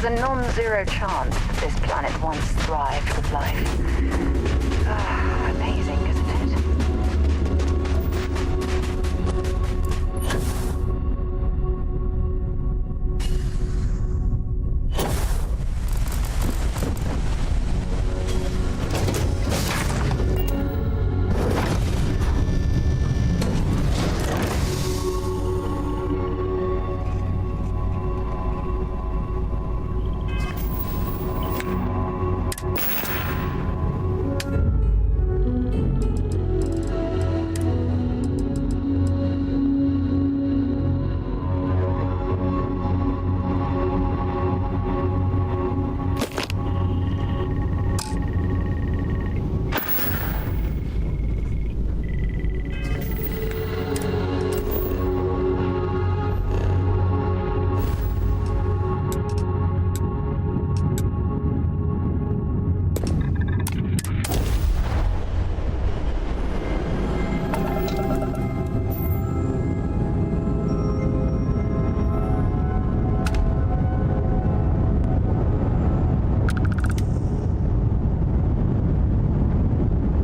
There's a non-zero chance that this planet once thrived with life. Amazing, isn't it?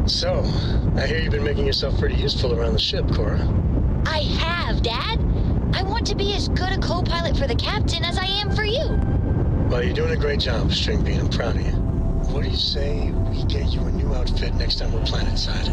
So, I hear you've been making yourself pretty useful around the ship, Cora. I have, Dad. I want to be as good a co-pilot for the captain as I am for you. Well, you're doing a great job, Stringbean. I'm proud of you. What do you say we get you a new outfit next time we're planetside?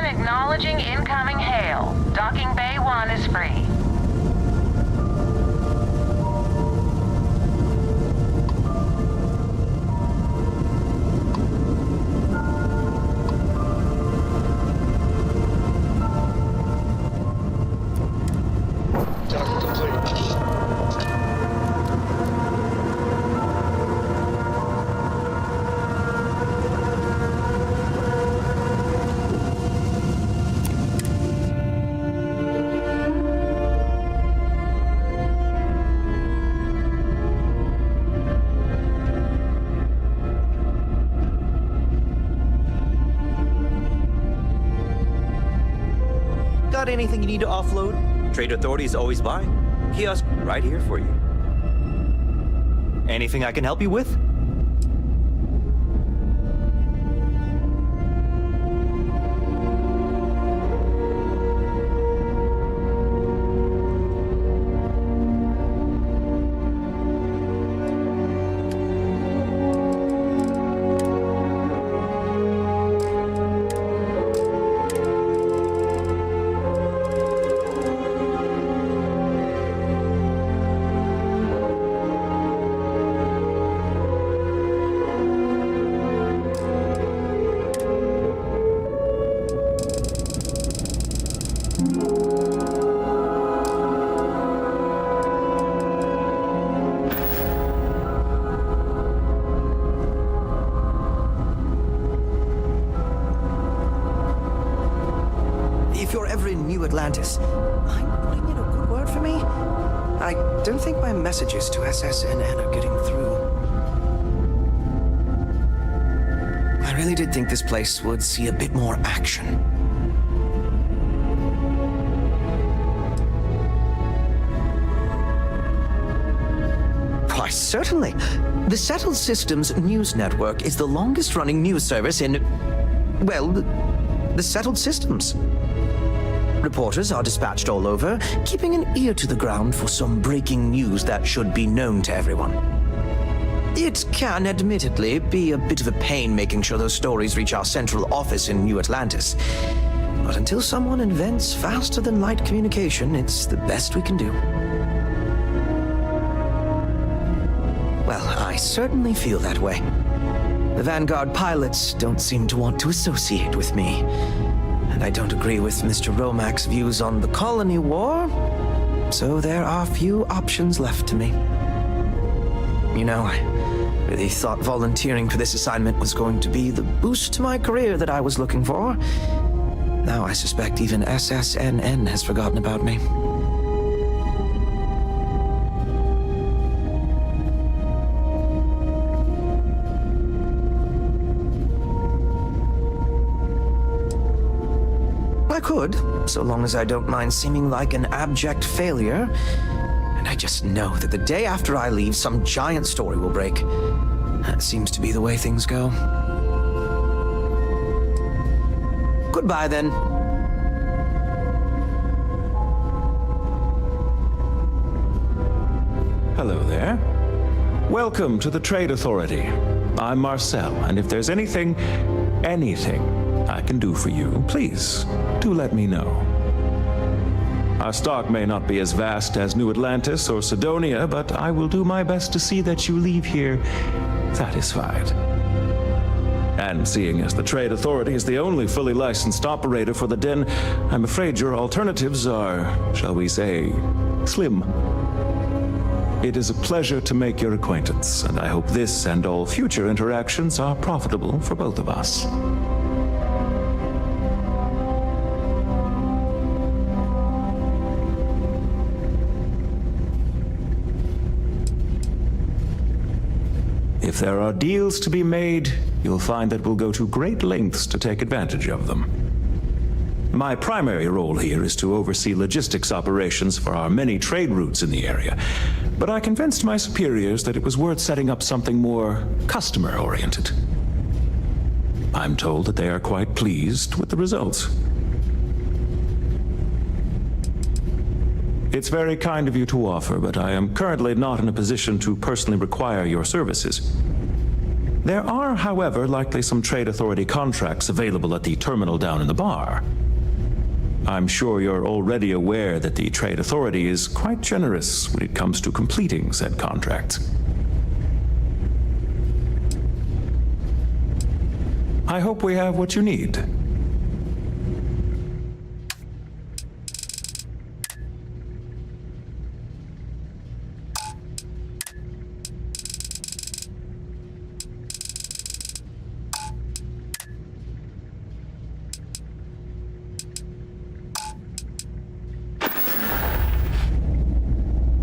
Acknowledging incoming hail. Docking Bay 1 is free. Docking complete. Got anything you need to offload? Trade Authority is always by. Kiosk right here for you. Anything I can help you with? If you're ever in New Atlantis, mind putting in a good word for me? I don't think my messages to SSNN are getting through. I really did think this place would see a bit more action. Why, certainly. The Settled Systems News Network is the longest-running news service in, well, the Settled Systems. Reporters are dispatched all over, keeping an ear to the ground for some breaking news that should be known to everyone. It can, admittedly, be a bit of a pain making sure those stories reach our central office in New Atlantis. But until someone invents faster-than-light communication, it's the best we can do. Well, I certainly feel that way. The Vanguard pilots don't seem to want to associate with me. And I don't agree with Mr. Romack's views on the colony war, so there are few options left to me. You know, I really thought volunteering for this assignment was going to be the boost to my career that I was looking for. Now I suspect even SSNN has forgotten about me. I could, so long as I don't mind seeming like an abject failure. And I just know that the day after I leave, some giant story will break. That seems to be the way things go. Goodbye, then. Hello there. Welcome to the Trade Authority. I'm Marcel, and if there's anything I can do for you, please do let me know. Our stock may not be as vast as New Atlantis or Sidonia, but I will do my best to see that you leave here satisfied. And seeing as the Trade Authority is the only fully licensed operator for the Den, I'm afraid your alternatives are, shall we say, slim. It is a pleasure to make your acquaintance, and I hope this and all future interactions are profitable for both of us. If there are deals to be made, you'll find that we'll go to great lengths to take advantage of them. My primary role here is to oversee logistics operations for our many trade routes in the area, but I convinced my superiors that it was worth setting up something more customer-oriented. I'm told that they are quite pleased with the results. It's very kind of you to offer, but I am currently not in a position to personally require your services. There are, however, likely some Trade Authority contracts available at the terminal down in the bar. I'm sure you're already aware that the Trade Authority is quite generous when it comes to completing said contracts. I hope we have what you need.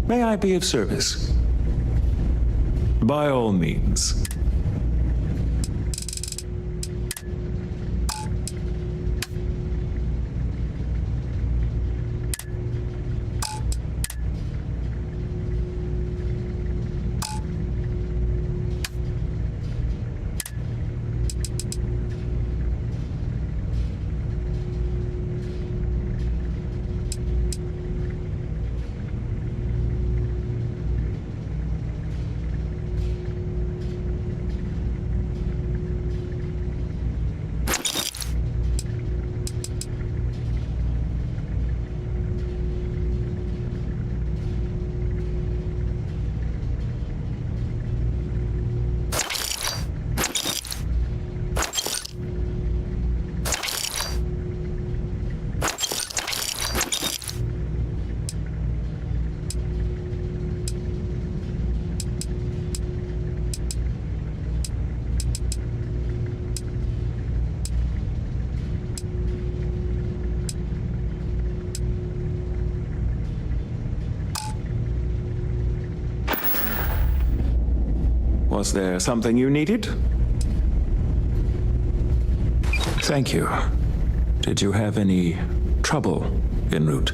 May I be of service? By all means. Was there something you needed? Thank you. Did you have any trouble en route?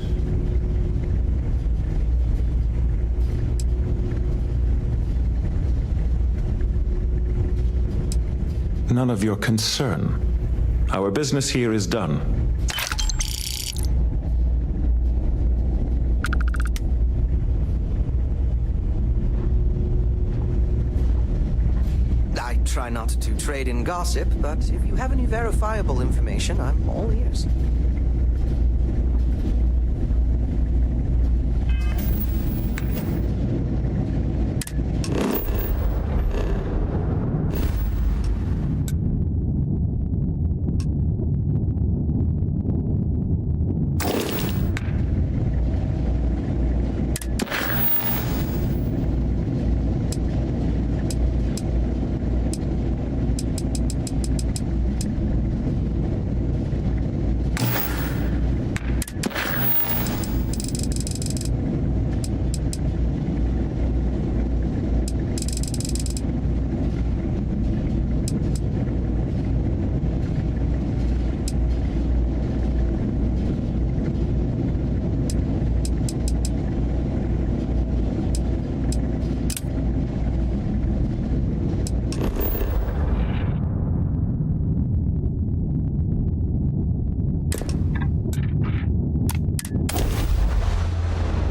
None of your concern. Our business here is done. I try not to trade in gossip, but if you have any verifiable information, I'm all ears.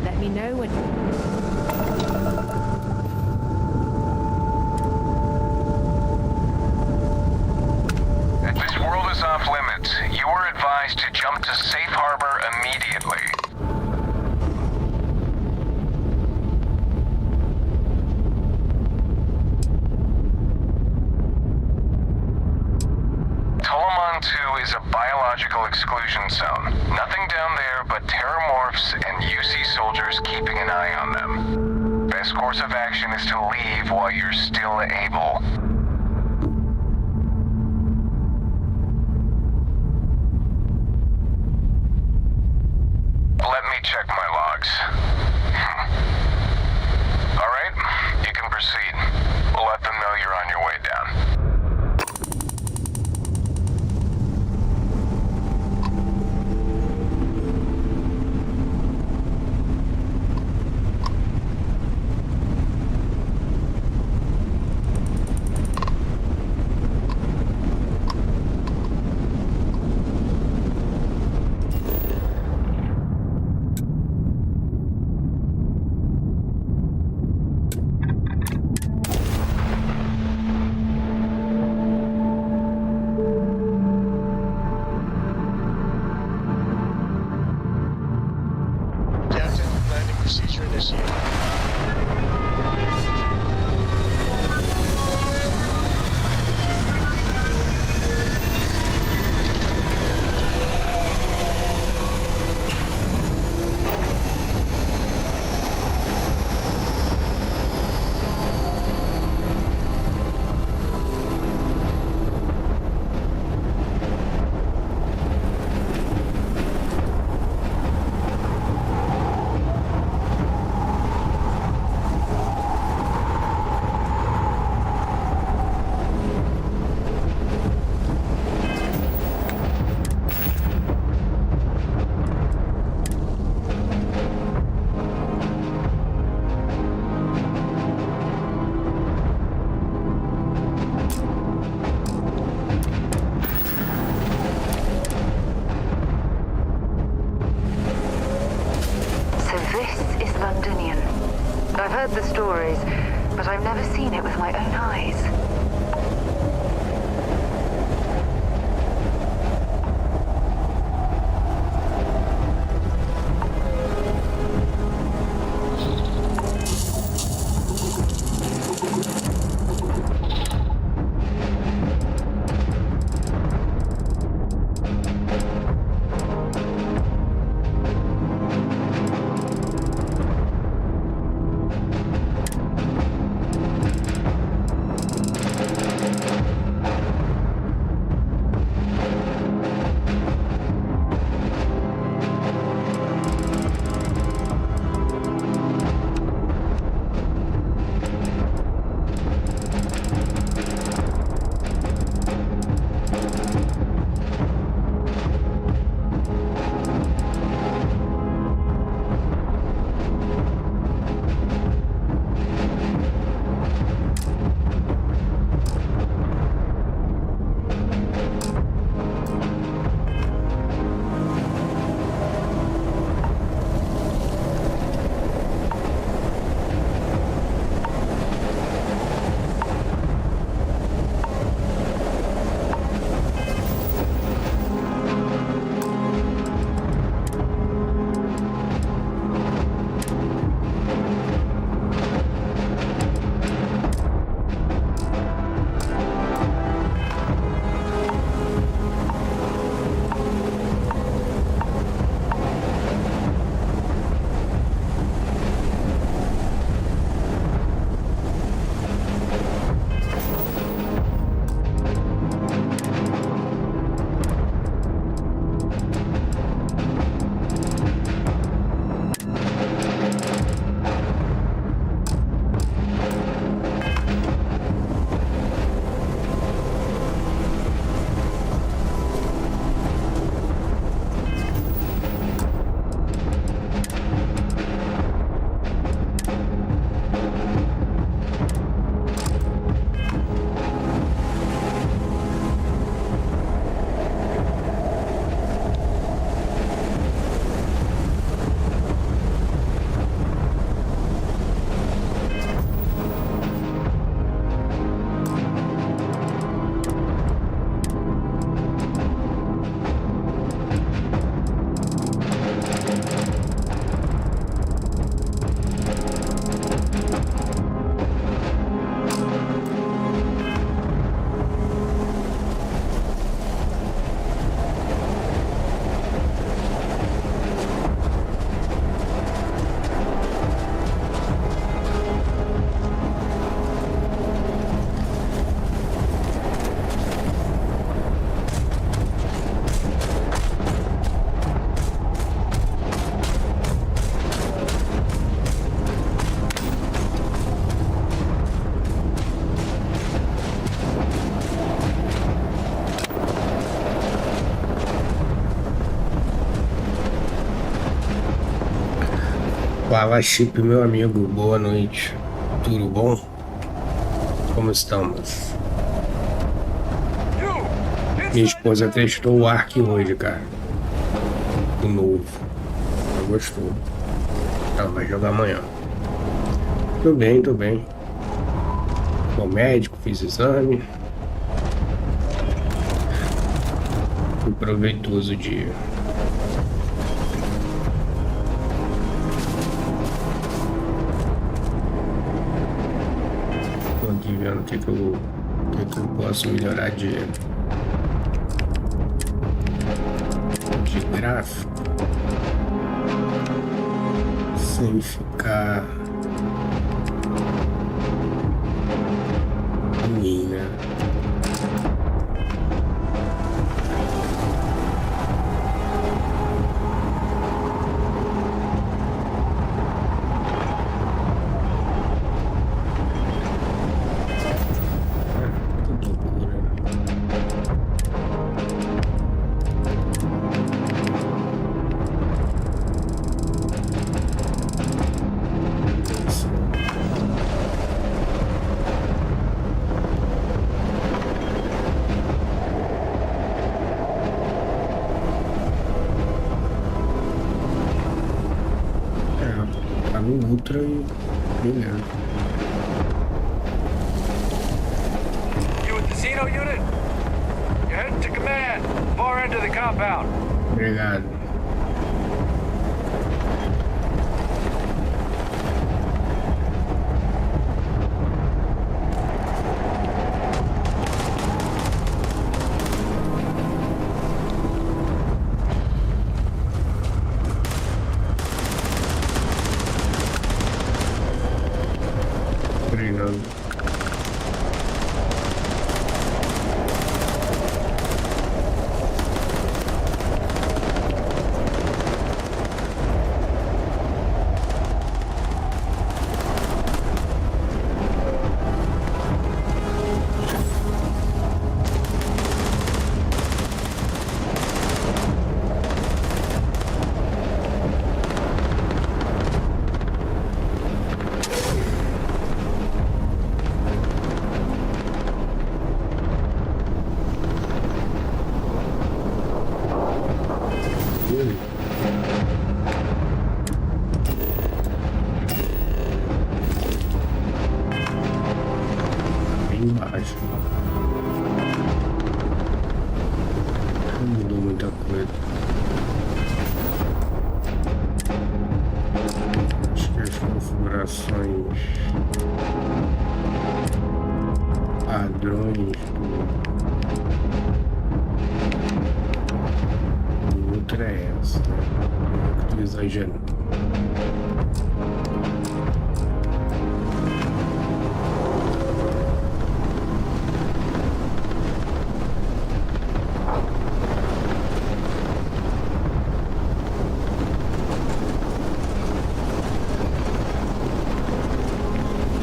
Let me know when... This world is off limits. You are advised to jump to safe harbor immediately. Tolomon 2 is a biological exclusion zone. Nothing down there but terramorphs and UC soldiers keeping an eye on them. Best course of action is to leave while you're still able. Let me check my logs. All right, you can proceed. We'll let them know you're on your way down. Captain, landing procedure initiated. So this is Londonian. I've heard the stories, but I've never seen it with my own eyes. Fala, Chip, meu amigo, boa noite. Tudo bom? Como estamos? Minha esposa testou o Ark hoje, cara. O novo. Ela gostou. Ela vai jogar amanhã. Tô bem, tô bem. Fui ao médico, fiz exame. Foi proveitoso o dia. Tô aqui vendo o que eu posso melhorar de gráfico sem ficar ruim, né? Tá no Ultra e beleza. You with the Xeno unit? You're heading to command. Far end of the compound. Obrigado. Treinando. Bem baixo. Não mudou muita coisa. Acho que as configurações padrões do Ultra é essa, né? Eu tô exagerando.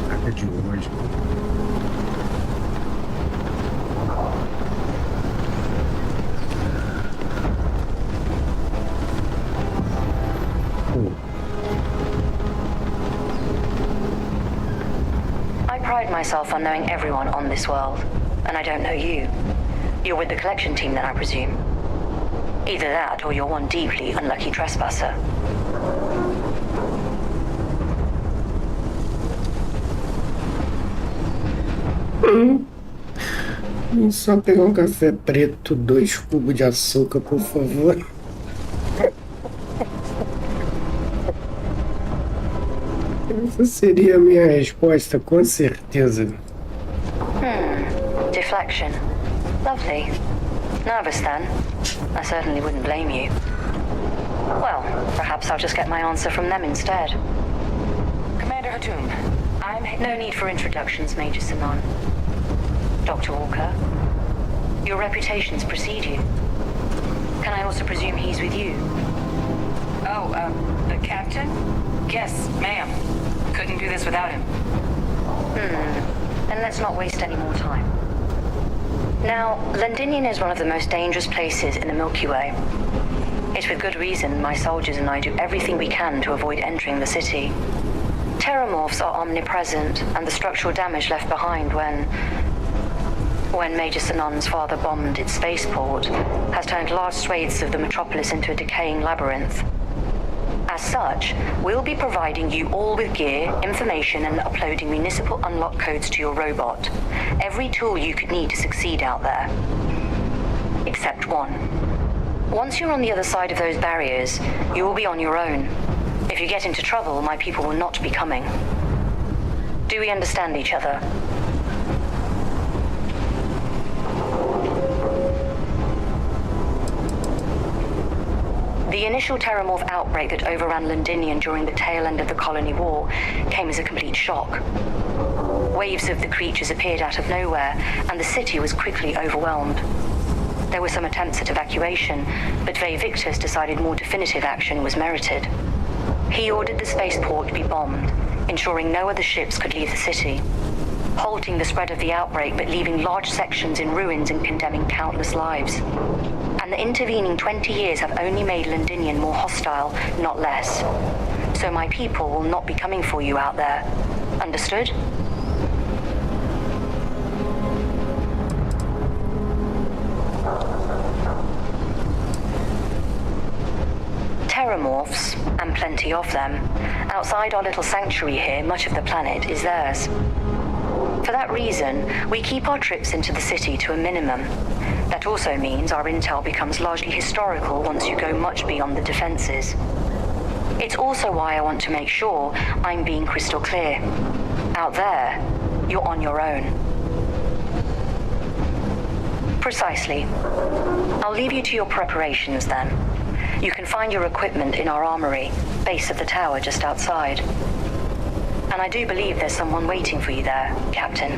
Placa de hoje. I pride myself on knowing everyone on this world, and I don't know you. You're with the collection team then, I presume. Either that, or you're one deeply unlucky trespasser. Só pegar um café preto, 2 cubos de açúcar, por favor. Essa seria a minha resposta, com certeza. Deflection. Lovely. Nervous then? I certainly wouldn't blame you. Well, perhaps I'll just get my answer from them instead. Commander Hatum, No need for introductions, Major Sanon. Dr. Walker, your reputations precede you. Can I also presume he's with you? Oh, the captain? Yes, ma'am. Couldn't do this without him. Then let's not waste any more time. Now, Londinian is one of the most dangerous places in the Milky Way. It's with good reason my soldiers and I do everything we can to avoid entering the city. Terramorphs are omnipresent, and the structural damage left behind when Major Sanon's father bombed its spaceport has turned large swathes of the metropolis into a decaying labyrinth. As such, we'll be providing you all with gear, information, and uploading municipal unlock codes to your robot. Every tool you could need to succeed out there. Except one. Once you're on the other side of those barriers, you will be on your own. If you get into trouble, my people will not be coming. Do we understand each other? The initial Terramorph outbreak that overran Londinium during the tail end of the Colony War came as a complete shock. Waves of the creatures appeared out of nowhere, and the city was quickly overwhelmed. There were some attempts at evacuation, but Ve Victus decided more definitive action was merited. He ordered the spaceport to be bombed, ensuring no other ships could leave the city, halting the spread of the outbreak but leaving large sections in ruins and condemning countless lives. And the intervening 20 years have only made Londinium more hostile, not less. So my people will not be coming for you out there. Understood? Terramorphs, and plenty of them. Outside our little sanctuary here, much of the planet is theirs. For that reason, we keep our trips into the city to a minimum. That also means our intel becomes largely historical once you go much beyond the defenses. It's also why I want to make sure I'm being crystal clear. Out there, you're on your own. Precisely. I'll leave you to your preparations then. You can find your equipment in our armory, base of the tower just outside. And I do believe there's someone waiting for you there, Captain.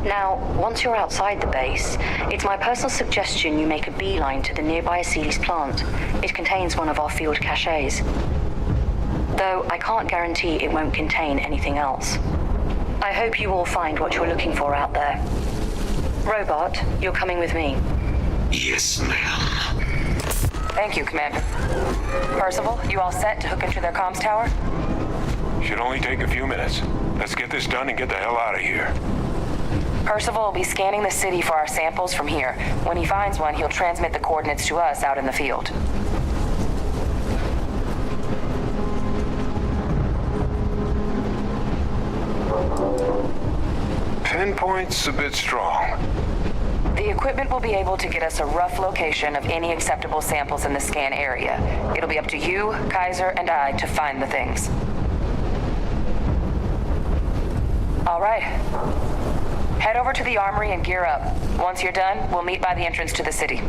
Now, once you're outside the base, it's my personal suggestion you make a beeline to the nearby Aceles plant. It contains one of our field caches. Though I can't guarantee it won't contain anything else. I hope you all find what you're looking for out there. Robot, you're coming with me. Yes, ma'am. Thank you, Commander. Percival, you all set to hook into their comms tower? Should only take a few minutes. Let's get this done and get the hell out of here. Percival will be scanning the city for our samples from here. When he finds one, he'll transmit the coordinates to us out in the field. Pinpoint's a bit strong. The equipment will be able to get us a rough location of any acceptable samples in the scan area. It'll be up to you, Kaiser, and I to find the things. All right. Head over to the armory and gear up. Once you're done, we'll meet by the entrance to the city.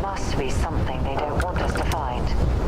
must be something they don't want us to find.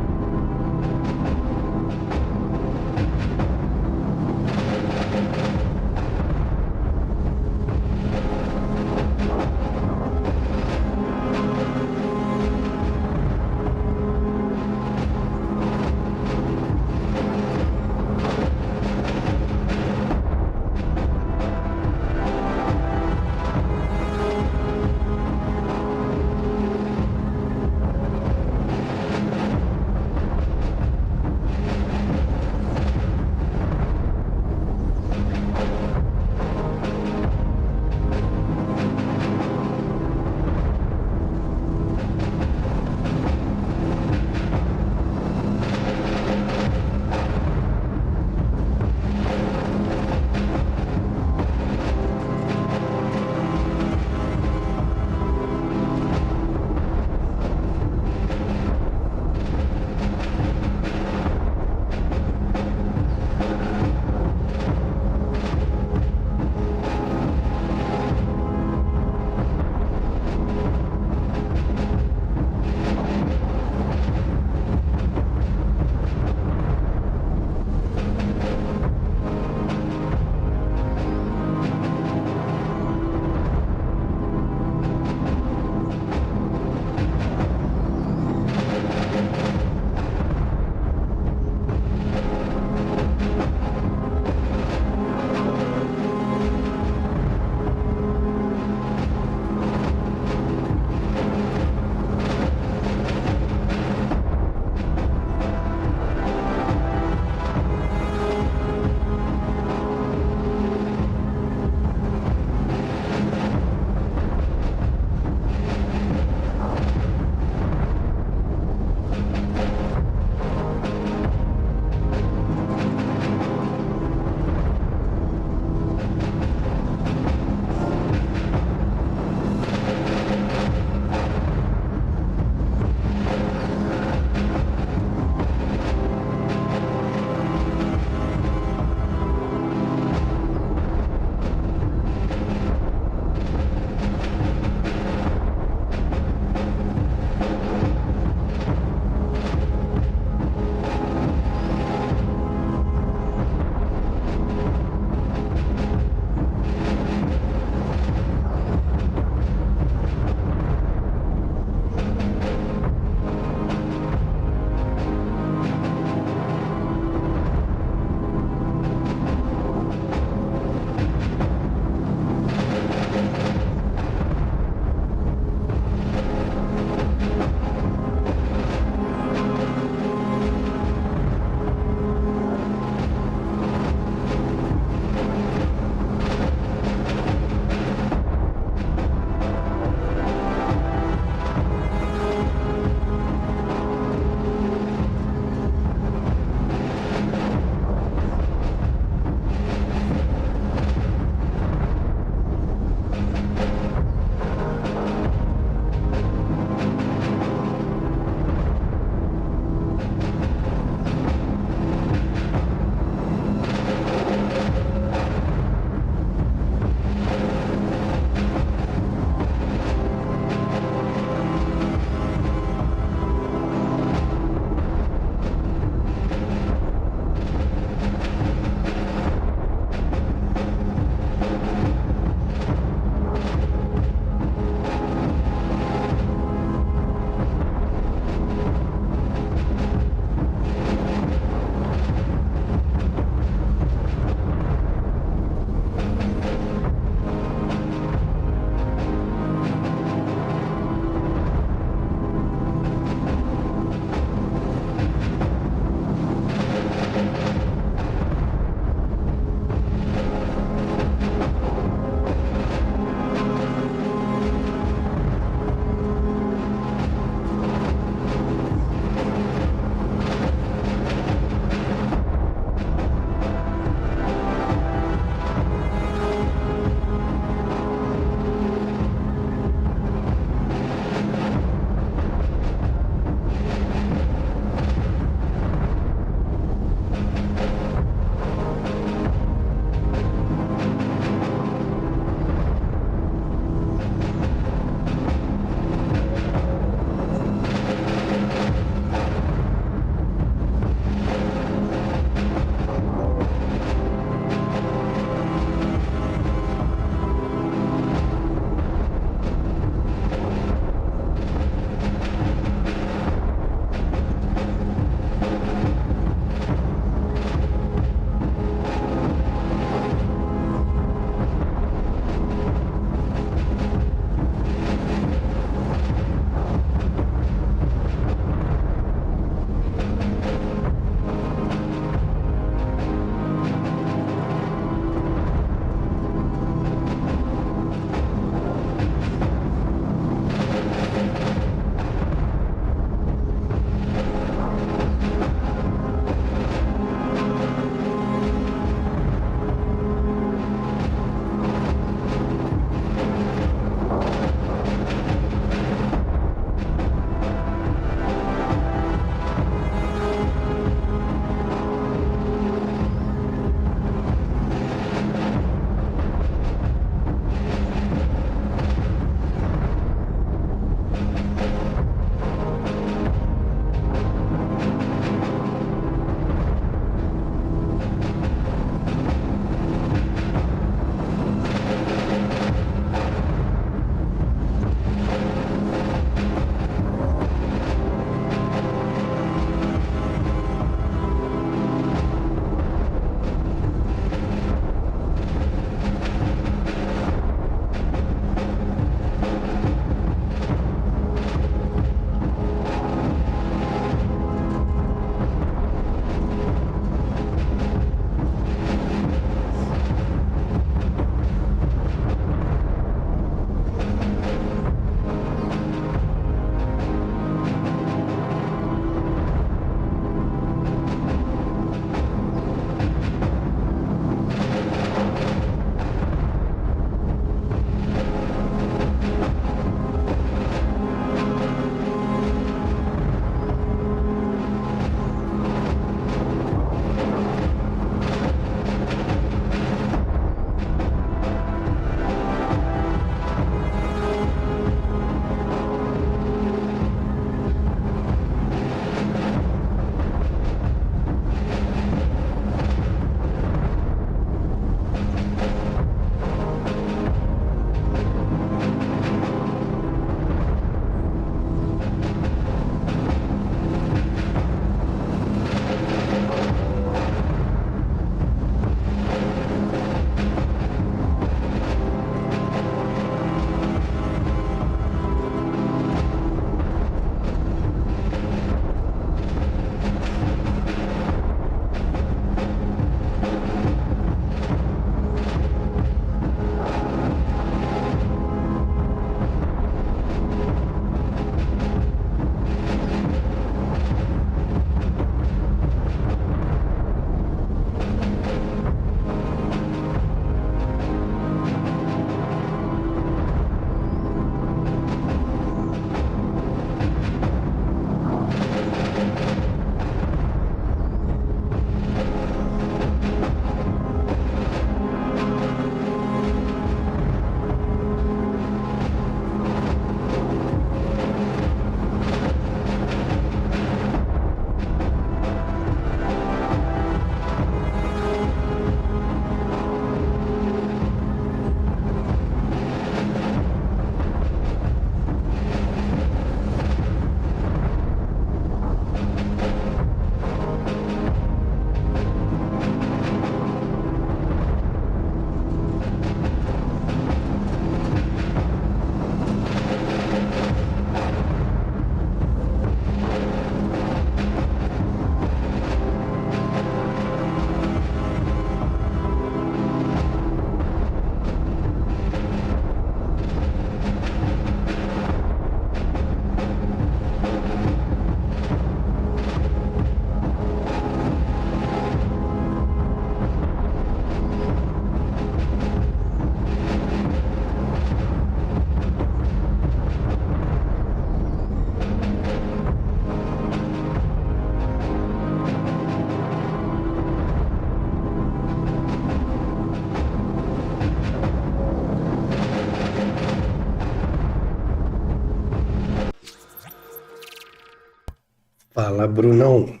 Fala, Brunão.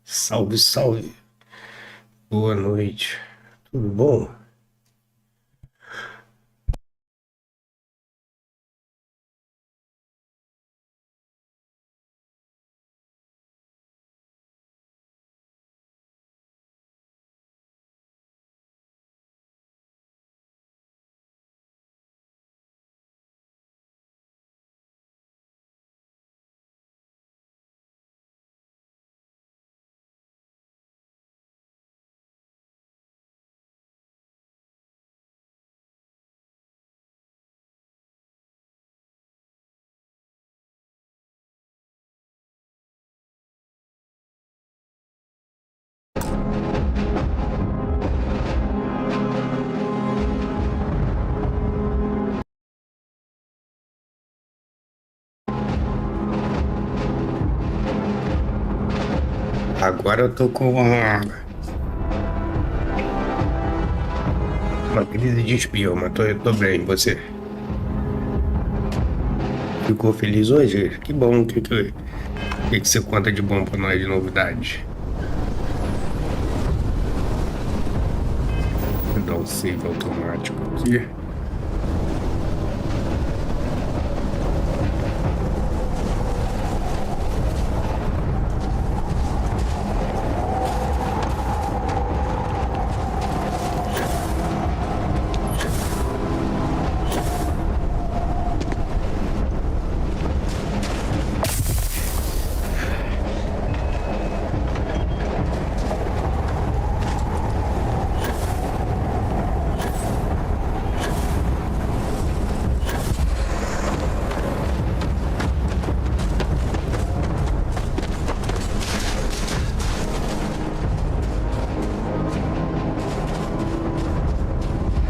Salve, salve. Boa noite. Tudo bom? Agora eu tô com uma crise de espirro, mas eu tô bem, você? Ficou feliz hoje? Que bom, o que você conta de bom pra nós de novidade? Vou dar um save automático aqui.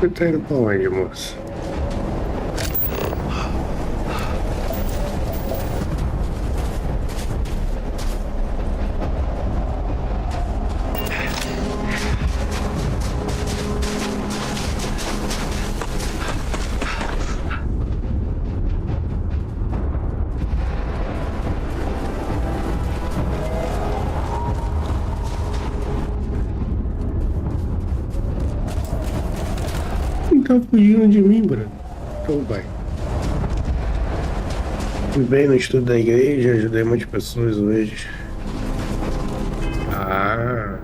Você tá indo pra onde, moço? Tá fugindo de mim, Bruno. Então vai. Fui bem no estudo da igreja, ajudei muitas pessoas hoje. Ah,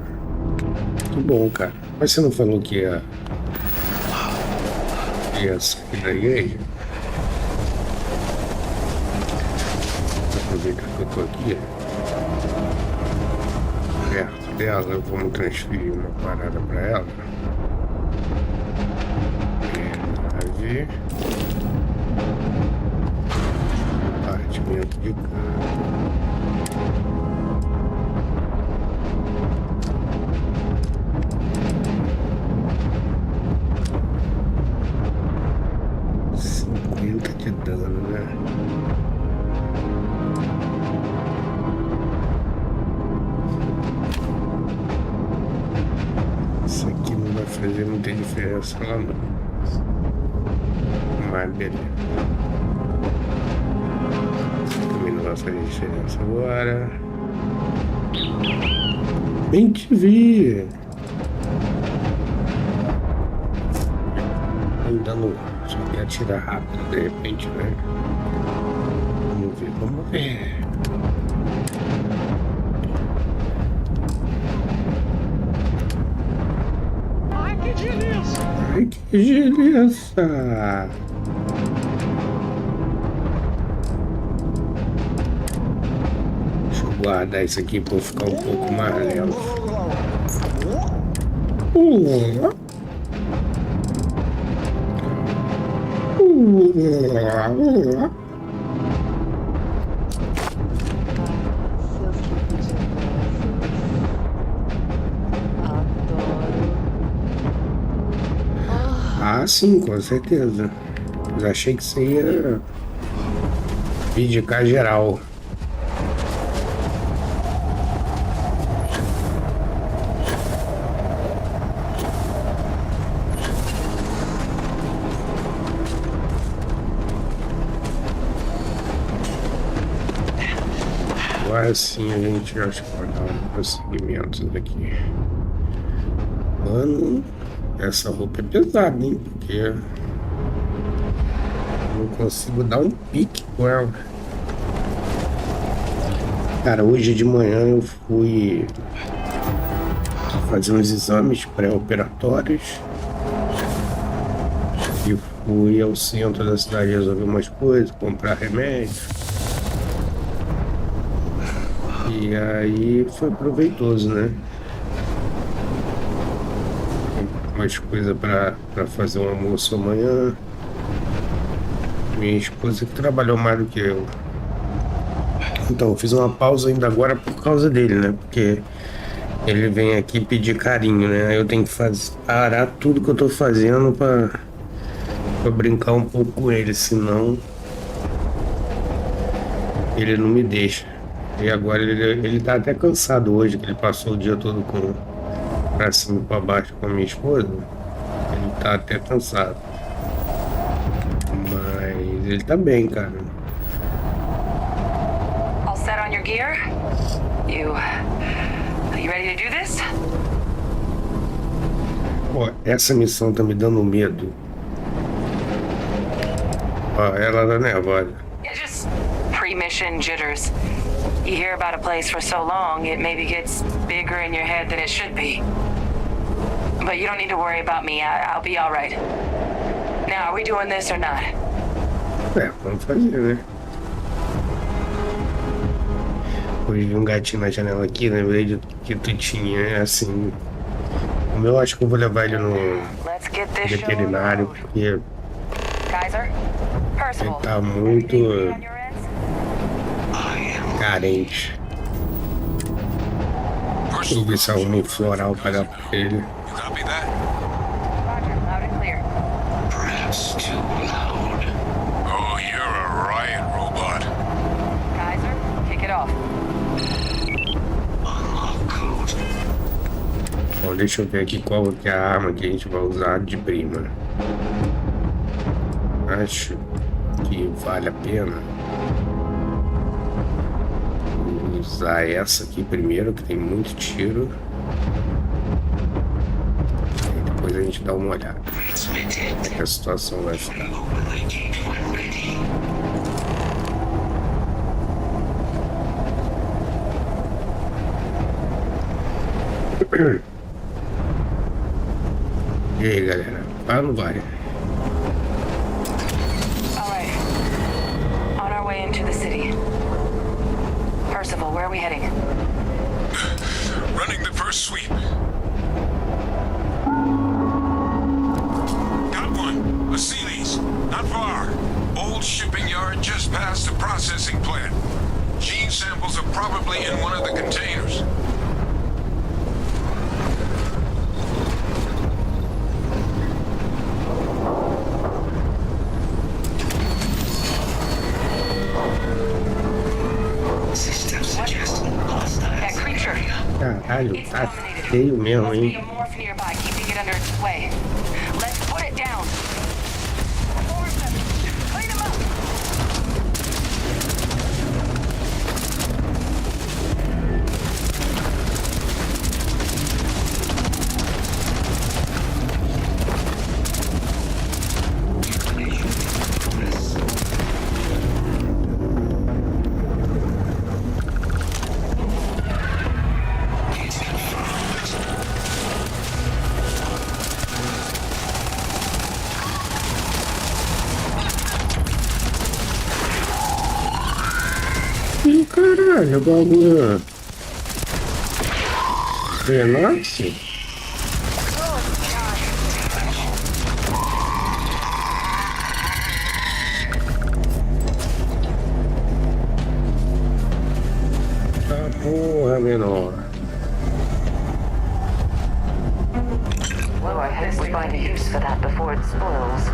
que bom, cara. Mas você não falou que ia sair da igreja? Aproveitar que eu tô aqui perto dela, vamos transferir uma parada pra ela. Partimento de campo. De dano, né? Isso aqui não vai fazer muita diferença lá não. Mas beleza. Também não vai fazer diferença agora. Bem te vi. Ainda não. Só quer atirar rápido de repente, né? Vamos ver, vamos ver. Ai, que delícia! Ai, que delícia! Deixa eu guardar isso aqui para eu ficar um pouco mais lento. Ah, sim, com certeza. Mas achei que você ia indicar geral. Assim a gente acha que pode dar um prosseguimento daqui. Mano, essa roupa é pesada, hein? Porque eu não consigo dar um pique com ela. Cara, hoje de manhã eu fui fazer uns exames pré-operatórios e fui ao centro da cidade resolver umas coisas, comprar remédio. E aí foi proveitoso, né? Umas coisas para fazer um almoço amanhã. Minha esposa que trabalhou mais do que eu. Então, eu fiz uma pausa ainda agora por causa dele, né? Porque ele vem aqui pedir carinho, né? Eu tenho que parar tudo que eu tô fazendo pra brincar um pouco com ele, senão ele não me deixa. E agora ele tá até cansado hoje, que ele passou o dia todo pra cima e pra baixo com a minha esposa. Ele tá até cansado. Mas ele tá bem, cara. All set on your gear? You ready to do this? Pô, essa missão tá me dando medo. Ó, ela tá nervosa. Yeah, just pre-mission jitters. You hear about a place for so long, it maybe gets bigger in your head than it should be. But you don't need to worry about me. I'll be all right. Now, are we doing this or not? Vamos fazer, né? Hoje vi um gatinho na janela aqui, lembrei de que tu tinha, assim. O meu acho que eu vou levar ele no veterinário, porque Kaiser? ele tá muito carente. Vou ver se arruma um floral para dar pra ele. You copy that? Roger, loud and clear. Perhaps too loud. Oh, you're a riot robot. Kaiser, kick it off. Unlock code. Bom, deixa eu ver aqui qual que é a arma que a gente vai usar de prima. Acho que vale a pena usar essa aqui primeiro, que tem muito tiro. E depois a gente dá uma olhada. Como é que a situação vai ficar. E aí, galera? Vai ou não vai? All right. On our way into the city. Percival, where are we heading? Running the first sweep. Got one. A Sealy's. Not far. Old shipping yard just past the processing plant. Gene samples are probably in one of the containers. That creature. Caralho, It's tá dominated. feio mesmo, Must be a hein? morph nearby, keeping it under its way. Let's put it down. Force them. Clean them up. Ih, caralho, bagulho. Relaxe. Ah, porra, menor. Well, I hope we find a use for that before it spoils.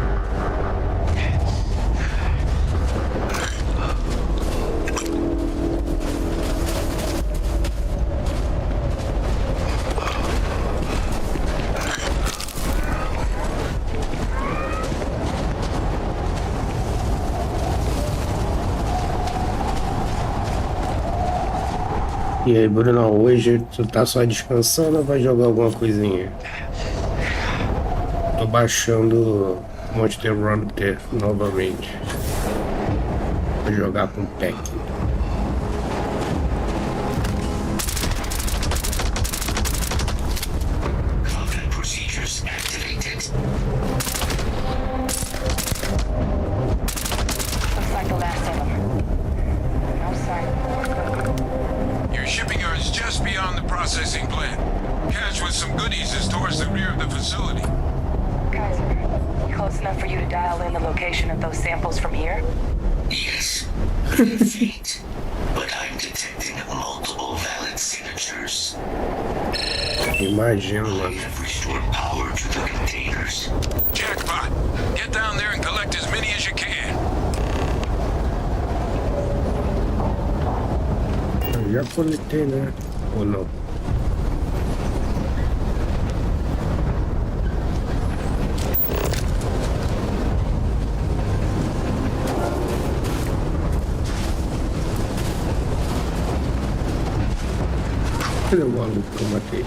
E aí, Bruno, hoje tu tá só descansando ou vai jogar alguma coisinha? Tô baixando Monster Hunter novamente. Vou jogar com o Pack. Your shipping yard is just beyond the processing plant. Cache with some goodies is towards the rear of the facility. Kaiser, close enough for you to dial in the location of those samples from here? Yes, faint, but I'm detecting multiple valid signatures. Imagino, I mano. have restored power to the containers. Jackpot! Get down there and collect as many as you can. Eu já coletei, né? Ou não? Cadê o maluco que eu matei?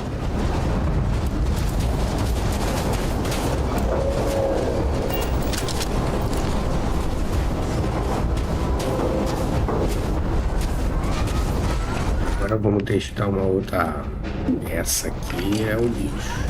Agora vamos testar uma outra arma. Essa aqui é o lixo.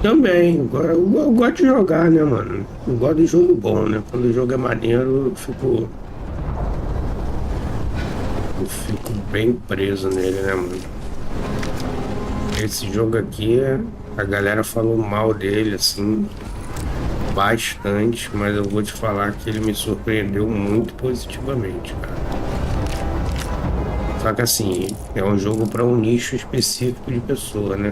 Também, eu gosto de jogar, né, mano? Eu gosto de jogo bom, né? Quando o jogo é maneiro, eu fico bem preso nele, né, mano? Esse jogo aqui, a galera falou mal dele, assim, bastante, mas eu vou te falar que ele me surpreendeu muito positivamente, cara. Só que assim, é um jogo para um nicho específico de pessoa, né?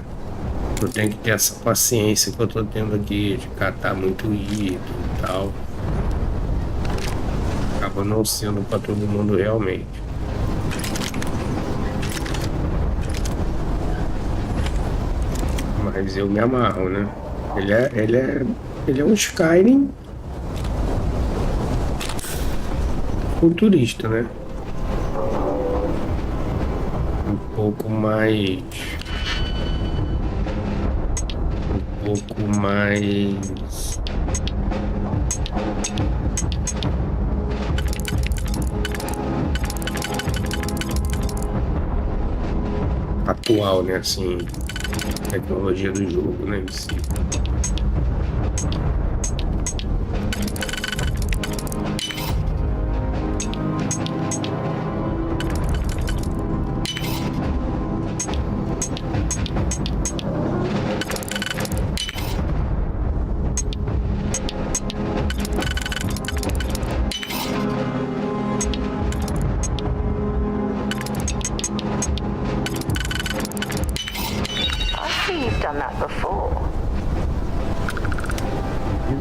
Eu tenho que ter essa paciência que eu tô tendo aqui de catar muito item e tal. Acaba não sendo para todo mundo realmente. Mas eu me amarro, né? Ele é um Skyrim futurista, né? Um pouco mais atual, né? Assim, tecnologia do jogo, né? Em si.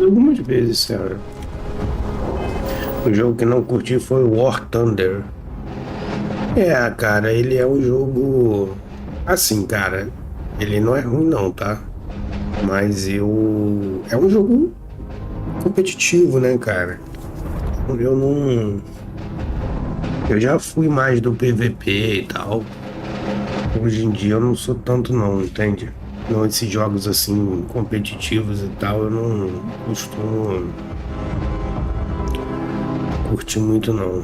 Algumas vezes, cara. O jogo que não curti foi War Thunder. Cara, ele é um jogo assim, cara. Ele não é ruim não, tá? Mas é um jogo competitivo, né, cara? Eu já fui mais do PVP e tal. Hoje em dia eu não sou tanto não, entende? Não, esses jogos assim competitivos e tal, eu não costumo curtir muito não.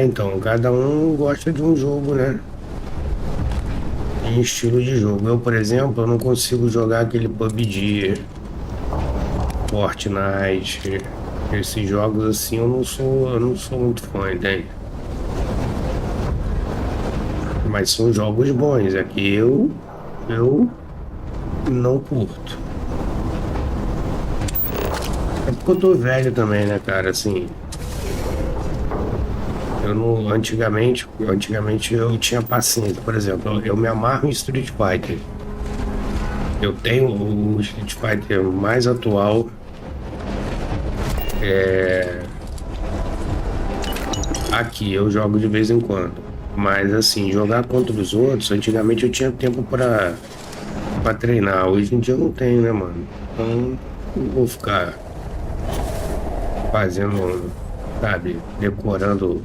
Então, cada um gosta de um jogo, né? Em estilo de jogo. Eu, por exemplo, eu não consigo jogar aquele PUBG, Fortnite, esses jogos assim, eu não sou muito fã, entende? Mas são jogos bons, é que eu não curto. É porque eu tô velho também, né, cara, assim. Antigamente eu tinha paciência, por exemplo, eu me amarro em Street Fighter. Eu tenho o Street Fighter mais atual. Aqui eu jogo de vez em quando. Mas assim, jogar contra os outros, antigamente eu tinha tempo pra treinar. Hoje em dia eu não tenho, né, mano? Então não vou ficar fazendo, sabe, decorando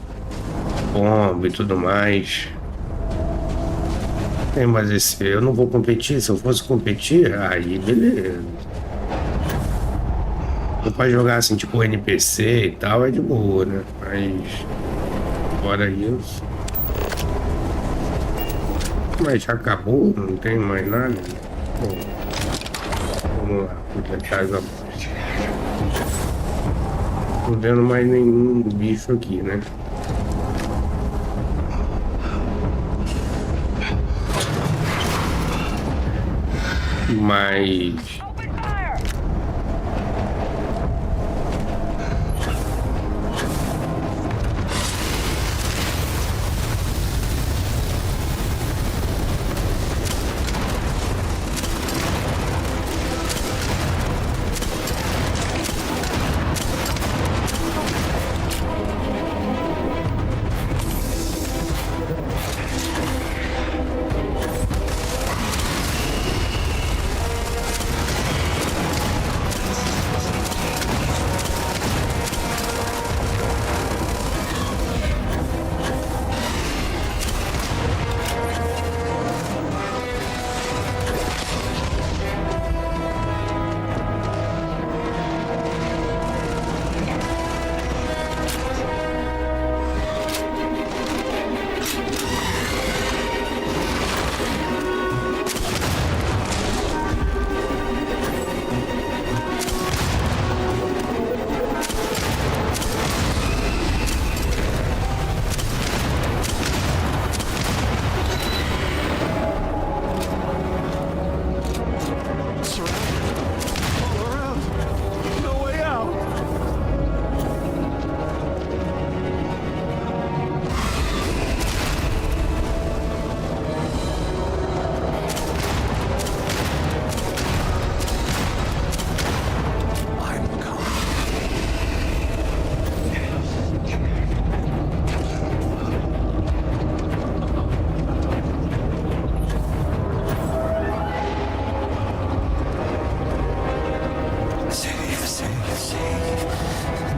bomba e tudo mais. Mas esse, eu não vou competir. Se eu fosse competir, aí beleza. Pra jogar assim, tipo NPC e tal, é de boa, né? Mas fora isso. Mas já acabou, não tem mais nada. Bom, vamos lá, vou deixar as amostras. Não tô vendo mais nenhum bicho aqui, né? Mas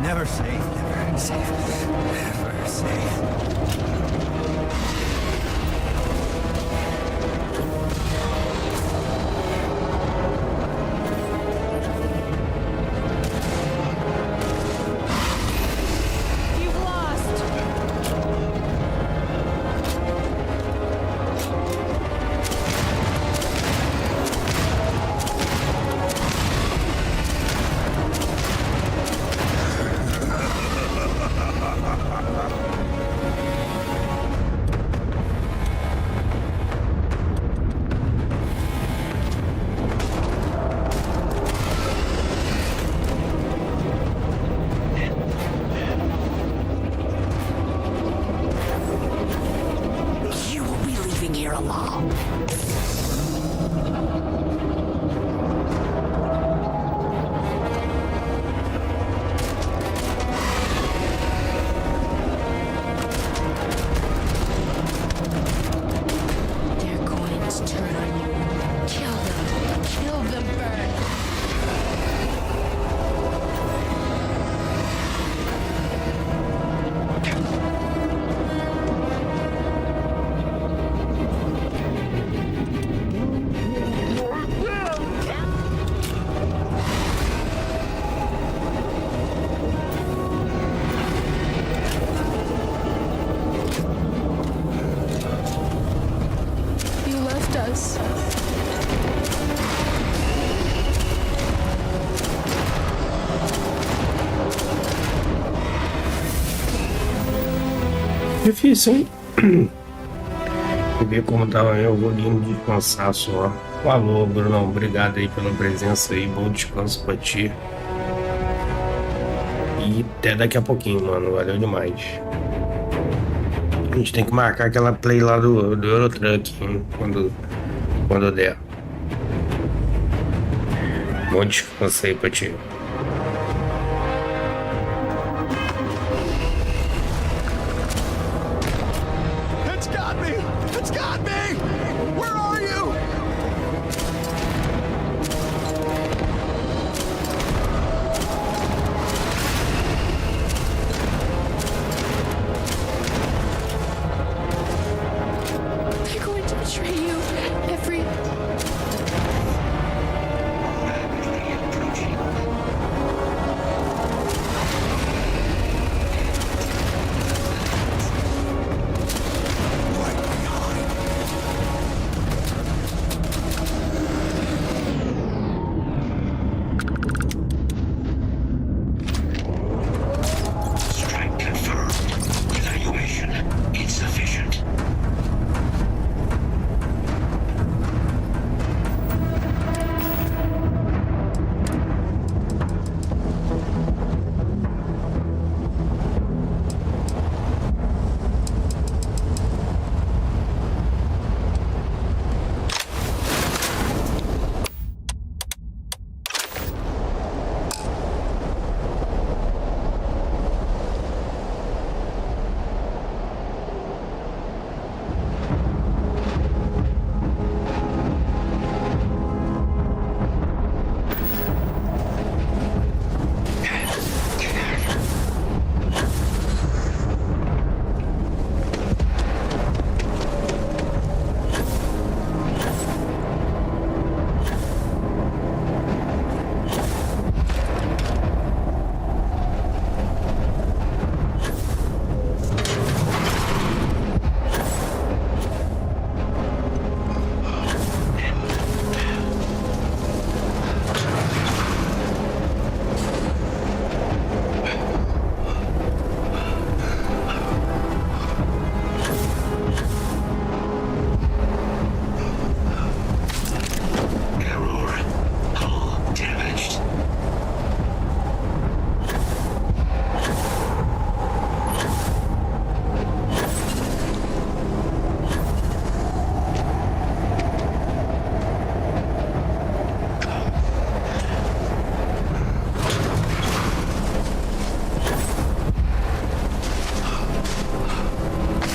Never safe, never safe, never safe. You've lost. You will be leaving here alone. They're going to turn on you. Kill them. Kill them, Bird. You left us. difícil, hein? E ver como tava eu, vou indo descansar só. Falou, Brunão. Obrigado aí pela presença aí. Bom descanso pra ti. E até daqui a pouquinho, mano. Valeu demais. A gente tem que marcar aquela play lá do Eurotruck, hein? Quando der. Monte посыпать. It's got me! It's got me! Where are you? They're going to betray you. Every... Strike confirmed. Evaluation insufficient. Error. Hull damaged.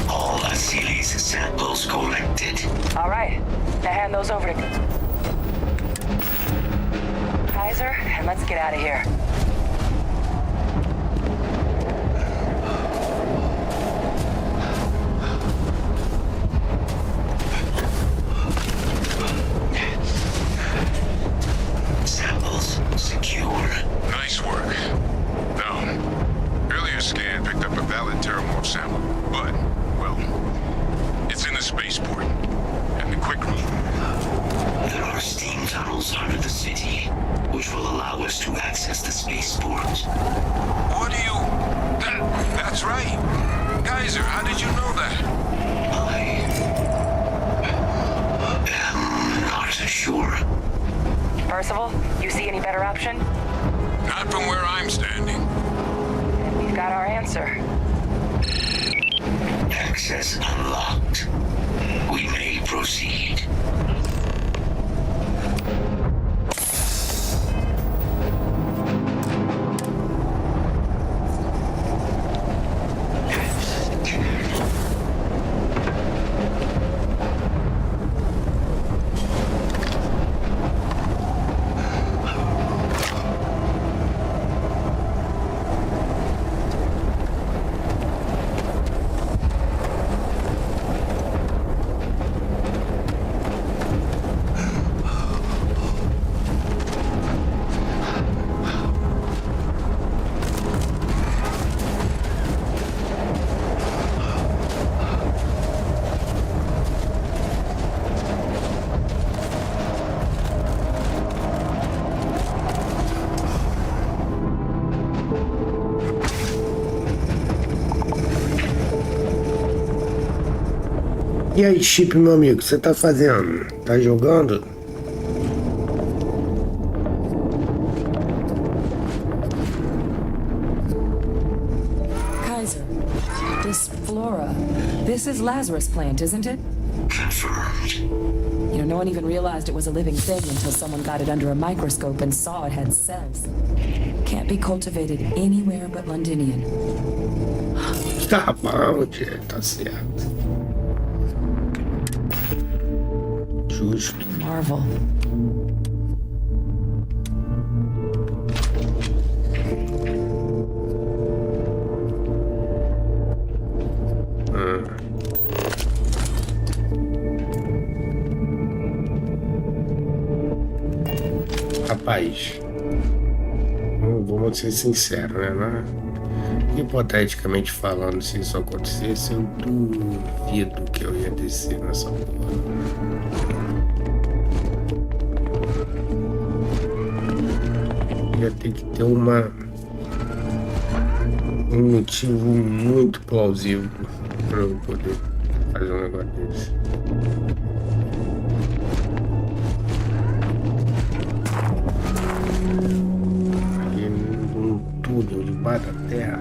All Achilles samples collected. All right, now hand those over to Kaiser, and let's get out of here. Samples secure. Nice work. Now, earlier scan picked up a valid Terramorph sample, but, well, it's in the spaceport. And the quick route. There are steam tunnels under the city, which will allow us to access the spaceport. What do you... That's right. Kaiser, how did you know that? I am not sure. Percival, you see any better option? Not from where I'm standing. We've got our answer. Access unlocked. We may proceed. E aí, Chip, meu amigo, o que você tá fazendo? Tá jogando? Kaiser, this flora, this is Lazarus plant, isn't it? Confirmed. You know, no one even realized it was a living thing until someone got it under a microscope and saw it had cells. Can't be cultivated anywhere but Londinian. Tá bom, tia, tá certo. Justo. Marvel. Rapaz, vamos ser sinceros, né? Hipoteticamente falando, se isso acontecesse, eu duvido que eu ia descer nessa porra. Ia ter que ter um motivo muito plausível para eu poder fazer um negócio desse. Ali num túnel debaixo da terra.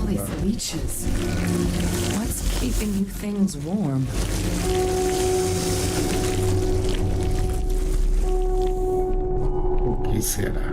Holy leeches. What's keeping you things warm? O que será?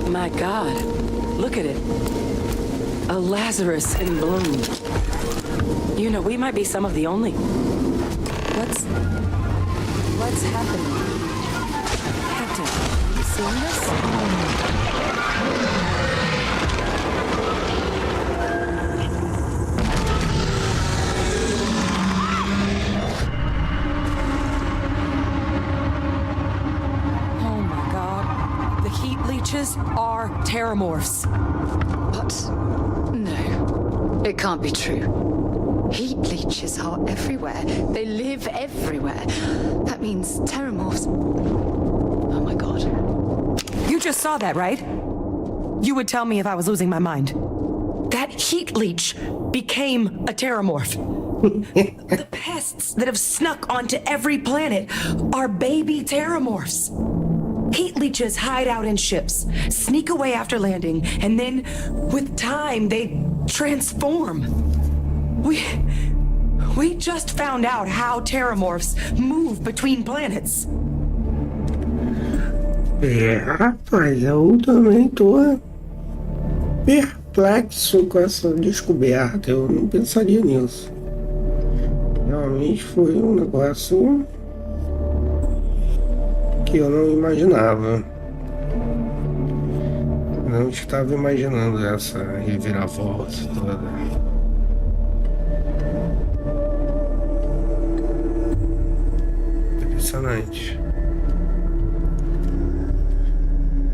My God, look at it. A Lazarus in bloom. You know, we might be some of the only... What's happening? Captain, you seeing this? Oh my God. The heat leeches are terramorphs. What? No. It can't be true. Heat leeches are everywhere. They live everywhere. That means terramorphs... Oh my God. You just saw that, right? You would tell me if I was losing my mind. That heat leech became a terramorph. The pests that have snuck onto every planet are baby terramorphs. Heat leeches hide out in ships, sneak away after landing, and then, with time, they transform. We just found out how terramorphs move between planets. Rapaz, eu também tô perplexo com essa descoberta. Eu não pensaria nisso. Realmente foi um negócio que eu não imaginava. Não estava imaginando essa reviravolta toda. Impressionante.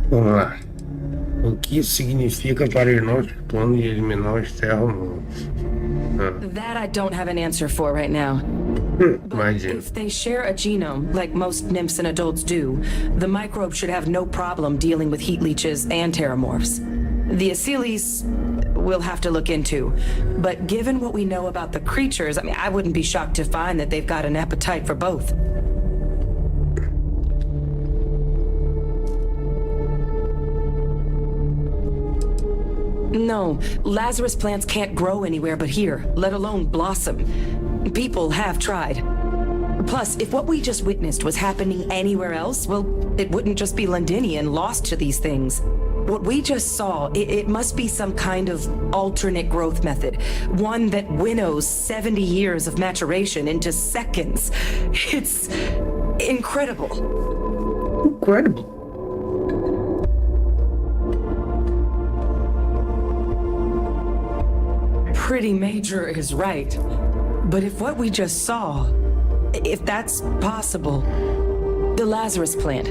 Vamos lá. O que isso significa para ir no plano de eliminar os terramorfos? That I don't have an answer for right now. Imagina. If they share a genome, like most nymphs and adults do, the microbe should have no problem dealing with heat leeches and terramorphs. The Aciles we'll have to look into. But given what we know about the creatures, I mean, I wouldn't be shocked to find that they've got an appetite for both. No, Lazarus plants can't grow anywhere but here, let alone blossom. People have tried. Plus, if what we just witnessed was happening anywhere else, well, it wouldn't just be Londinian lost to these things. What we just saw, it must be some kind of alternate growth method. One that winnows 70 years of maturation into seconds. It's incredible. Incredible. Pretty major is right. But if what we just saw, if that's possible, the Lazarus plant,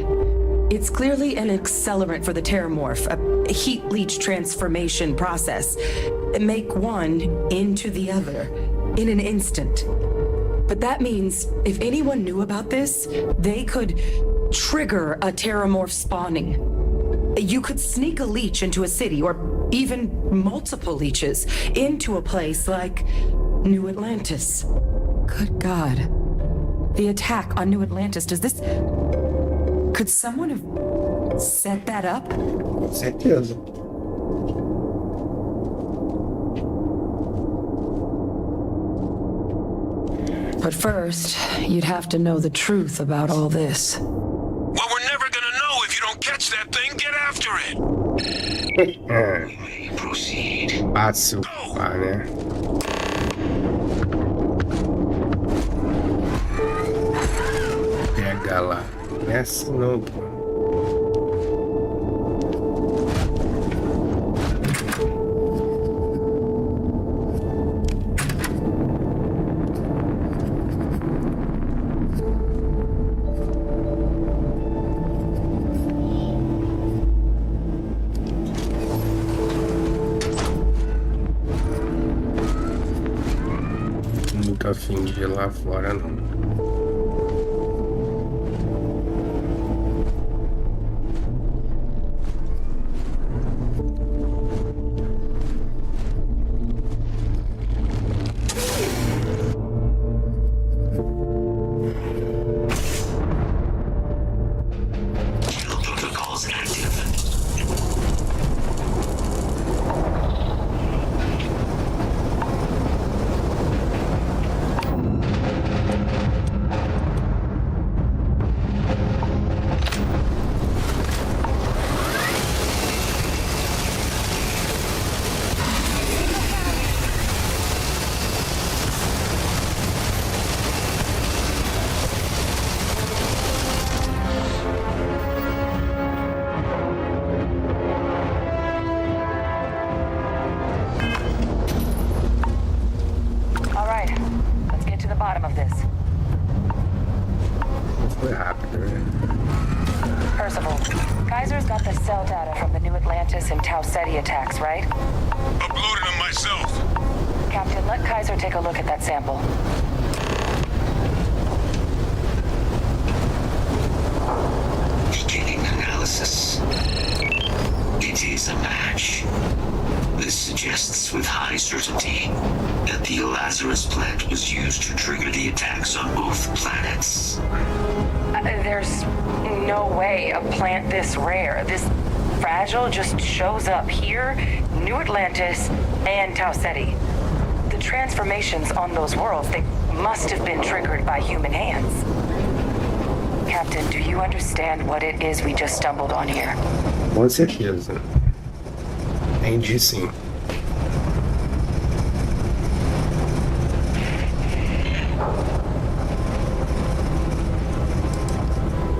it's clearly an accelerant for the Terramorph, a heat leach transformation process. Make one into the other in an instant. But that means if anyone knew about this, they could trigger a Terramorph spawning. You could sneak a leech into a city, or even multiple leeches, into a place like New Atlantis. Good God. The attack on New Atlantis, does this... Could someone have set that up? Certeza. But first, you'd have to know the truth about all this. Well, we're never gonna know if you don't catch that thing. Get after it. We may proceed. Fácil, né? Pega lá. Essa não, pô. Muito afim de ir lá fora, não. Attacks, right? Uploaded them myself. Captain, let Kaiser take a look at that sample. Beginning analysis. It is a match. This suggests with high certainty that the Lazarus plant was used to trigger the attacks on both planets. There's no way a plant this rare, this fragile, just shows up here, New Atlantis, and Tau Ceti. The transformations on those worlds, they must have been triggered by human hands. Captain, do you understand what it is we just stumbled on here? Com certeza. Entendi sim.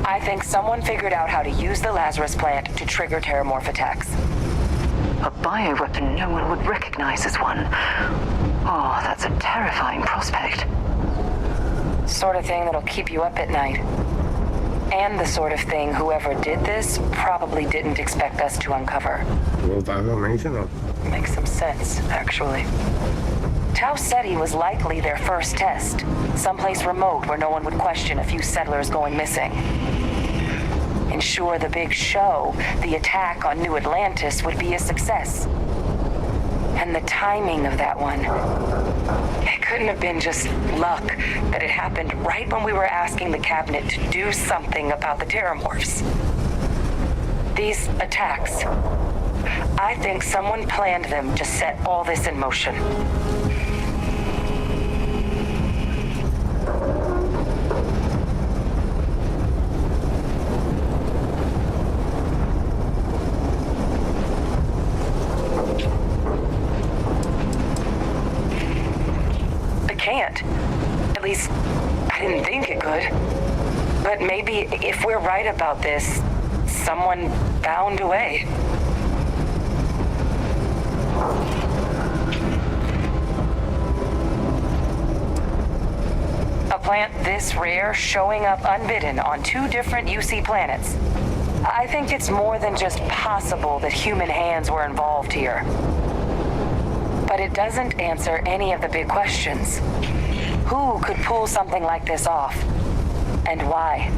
I think someone figured out how to use the Lazarus plant to trigger Terramorph attacks. A bioweapon no one would recognize as one. Oh, that's a terrifying prospect. Sort of thing that'll keep you up at night. And the sort of thing whoever did this probably didn't expect us to uncover. Provavelmente não. Makes some sense, actually. Tau Ceti was likely their first test. Someplace remote where no one would question a few settlers going missing. Ensure the big show, the attack on New Atlantis, would be a success. And the timing of that one. It couldn't have been just luck that it happened right when we were asking the cabinet to do something about the Terramorphs. These attacks, I think someone planned them to set all this in motion. can't. At least, I didn't think it could. But maybe if we're right about this, someone found a way. A plant this rare showing up unbidden on 2 different UC planets. I think it's more than just possible that human hands were involved here. But it doesn't answer any of the big questions. Who could pull something like this off? And why?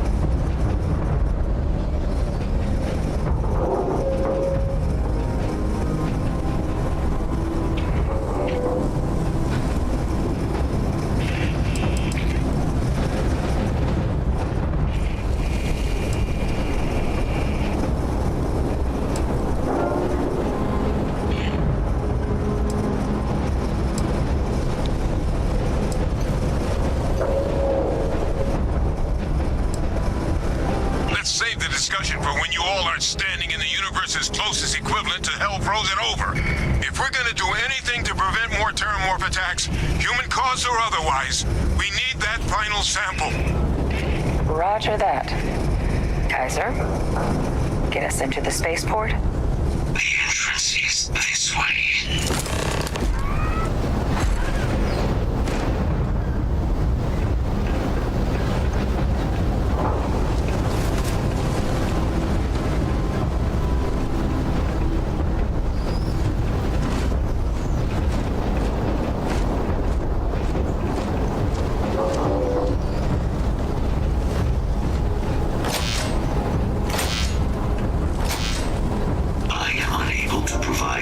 Standing in the universe's closest equivalent to hell frozen over. If we're gonna do anything to prevent more terramorph attacks, human cause or otherwise, we need that final sample. Roger that. Kaiser, get us into the spaceport. The entrance is this way.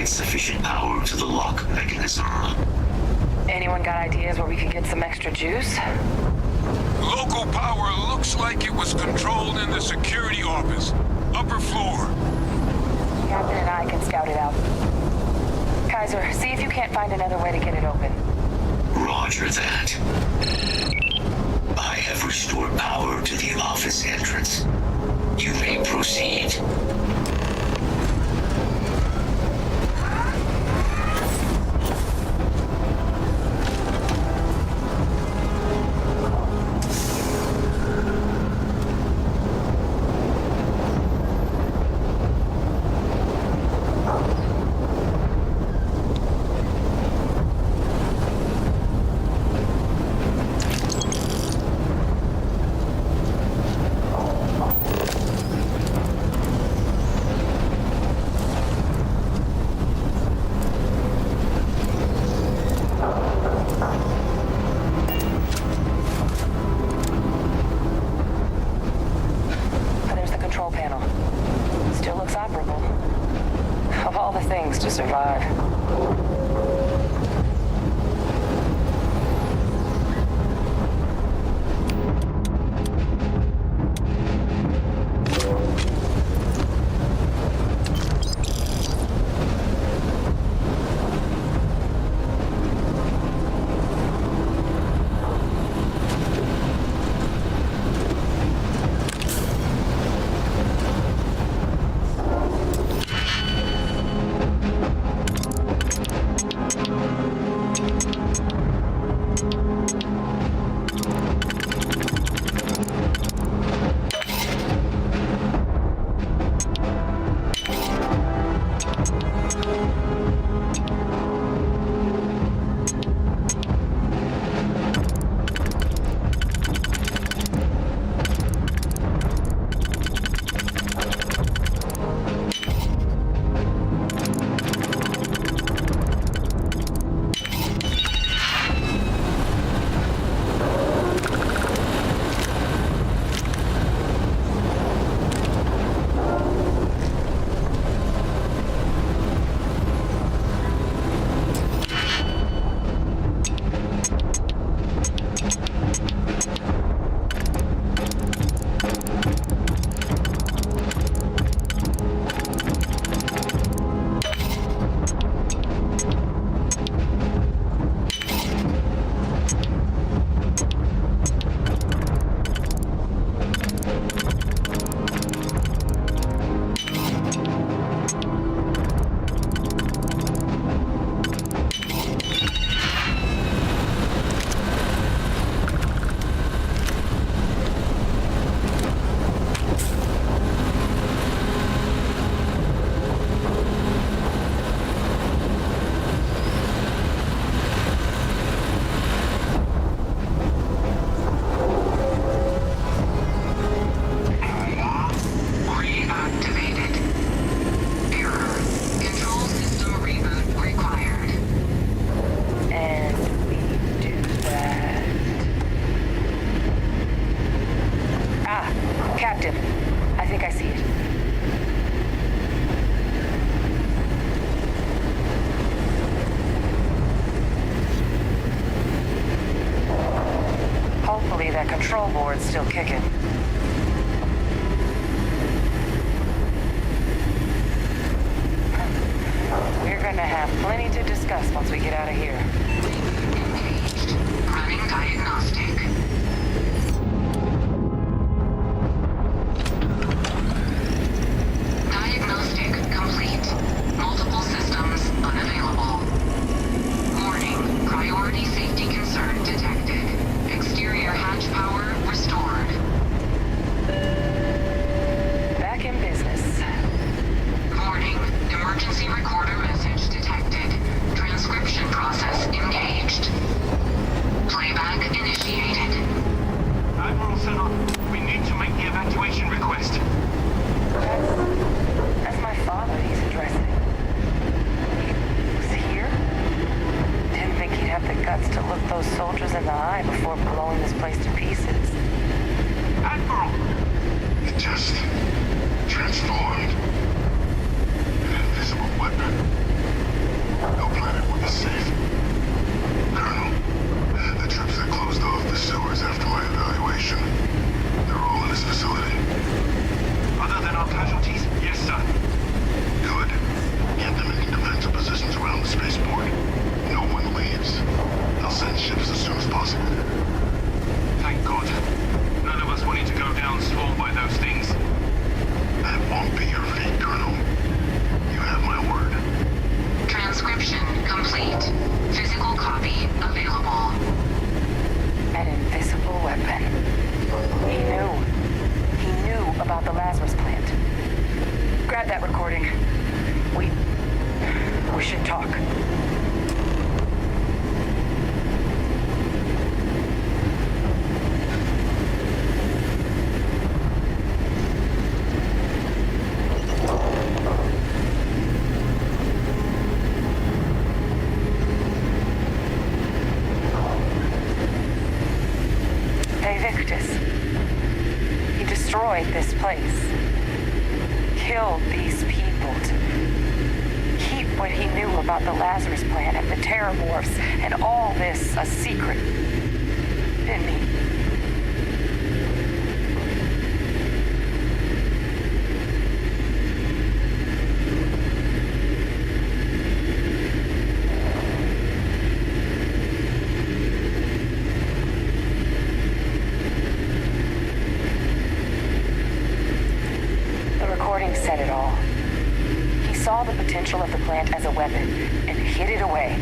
Sufficient power to the lock mechanism. Anyone got ideas where we could get some extra juice? Local power looks like it was controlled in the security office. Upper floor. Captain and I can scout it out. Kaiser, see if you can't find another way to get it open. Roger that. I have restored power to the office entrance. You may proceed. To survive. control board's still kicking. We're gonna have plenty to discuss once we get out of here. Running diagnostic. Diagnostic complete. Multiple systems unavailable. Warning, priority safety concern detected. Exterior hatch power restored. Back in business. Warning, emergency recorder message detected. Transcription process engaged. Playback initiated. Admiral Senna, we need to make the evacuation request. That's my father he's addressing. He was here? Didn't think he'd have the guts to look those soldiers in the eye before blowing this place to pieces. Admiral! It just transformed. An invisible weapon. No planet would be safe. Colonel, the troops that closed off the sewers after my evaluation, they're all in this facility. Other than our casualties? Yes, sir. Good. Get them into defensive positions around the spaceport. No one leaves. I'll send ships as soon as possible. Thank God. None of us wanted to go down swarmed by those things. That won't be your fate, Colonel. You have my word. Transcription complete. Physical copy available. An invisible weapon. He knew about the Lazarus plant. Grab that recording. We should talk. He destroyed this place. Killed these people to keep what he knew about the Lazarus plant and the Terramorphs and all this a secret. Didn't he? Said it all. He saw the potential of the plant as a weapon and hid it away.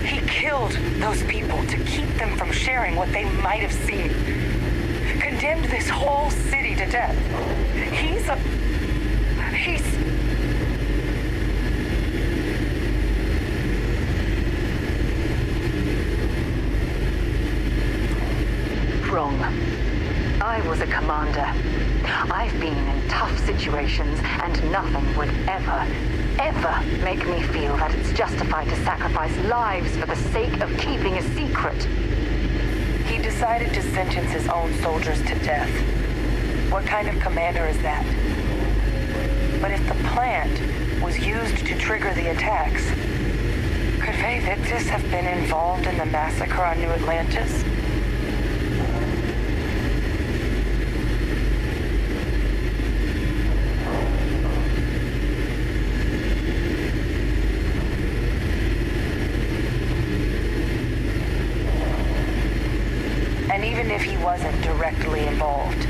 He killed those people to keep them from sharing what they might have seen. Condemned this whole city to death. He's wrong. I was a commander. I've been in tough situations, and nothing would ever make me feel that it's justified to sacrifice lives for the sake of keeping a secret. He decided to sentence his own soldiers to death. What kind of commander is that? But if the plant was used to trigger the attacks, could Faye Victus have been involved in the massacre on New Atlantis? And even if he wasn't directly involved,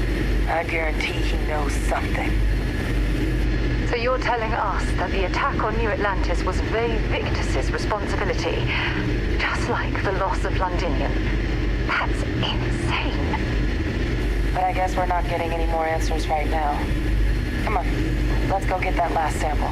I guarantee he knows something. So you're telling us that the attack on New Atlantis was Faye Victus's responsibility, just like the loss of Londinium. That's insane. But I guess we're not getting any more answers right now. Come on, let's go get that last sample.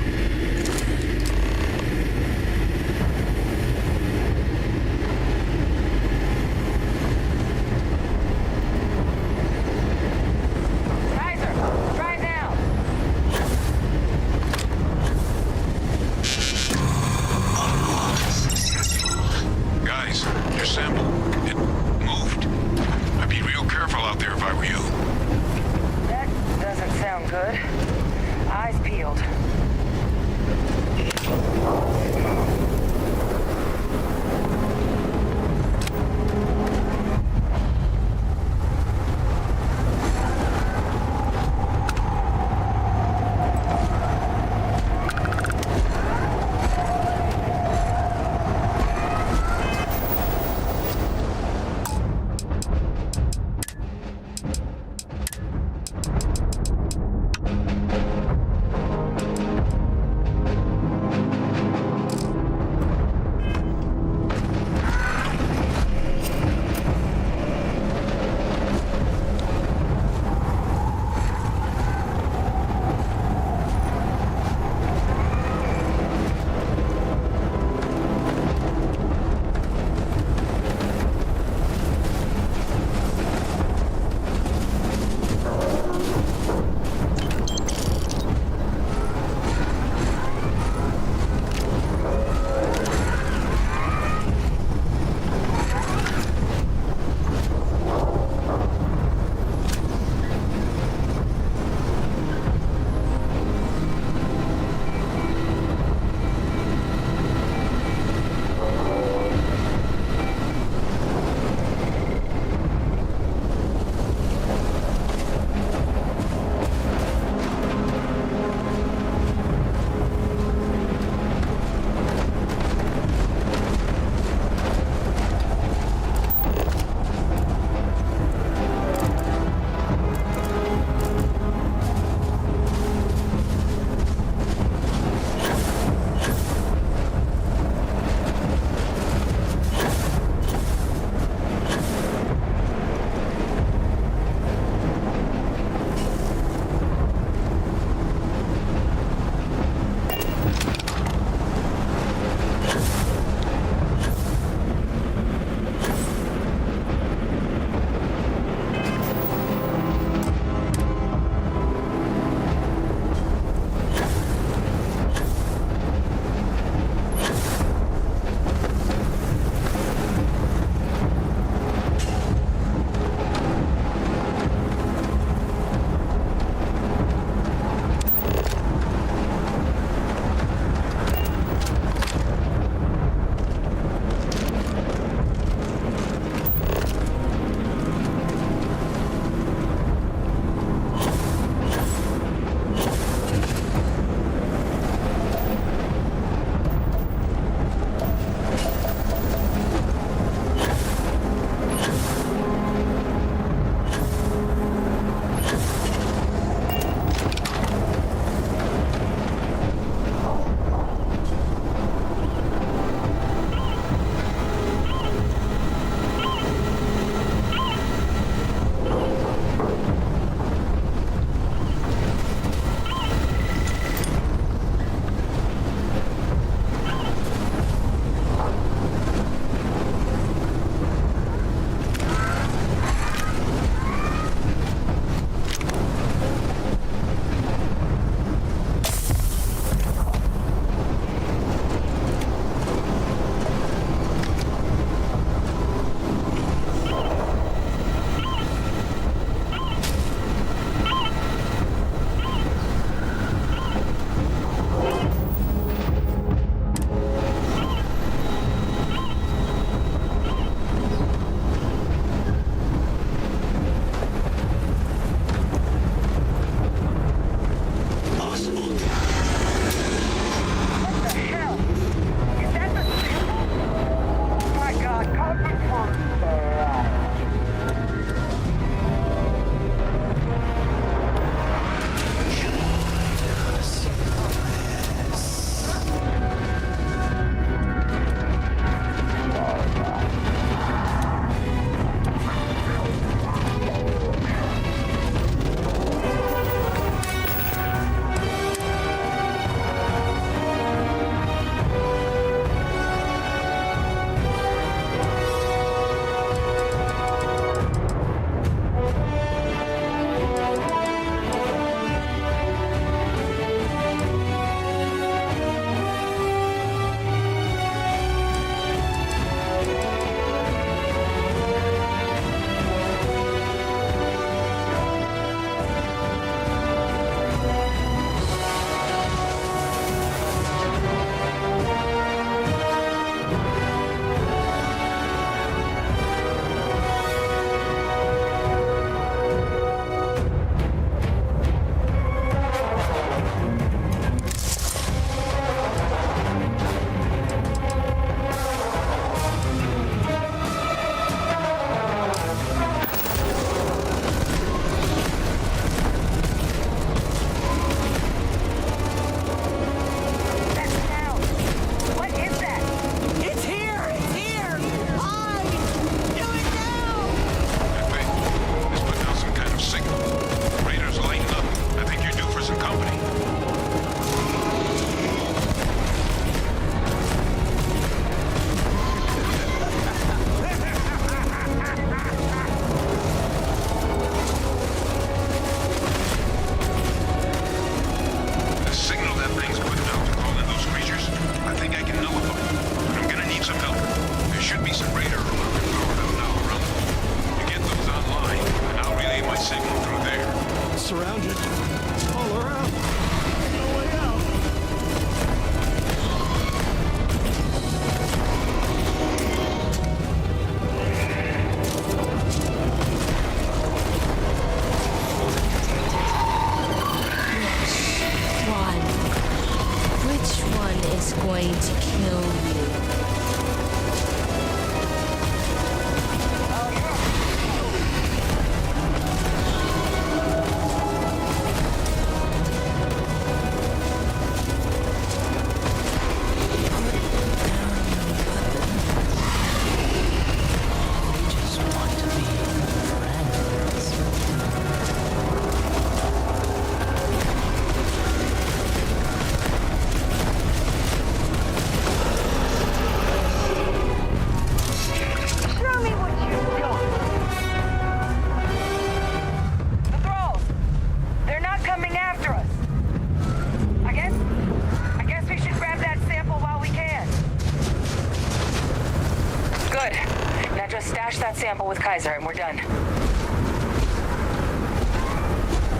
Flash that sample with Kaiser and we're done.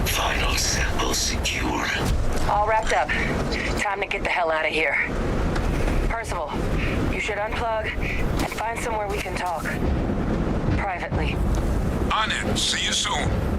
Final sample secure. All wrapped up. Time to get the hell out of here. Percival, you should unplug and find somewhere we can talk. Privately. On it. See you soon.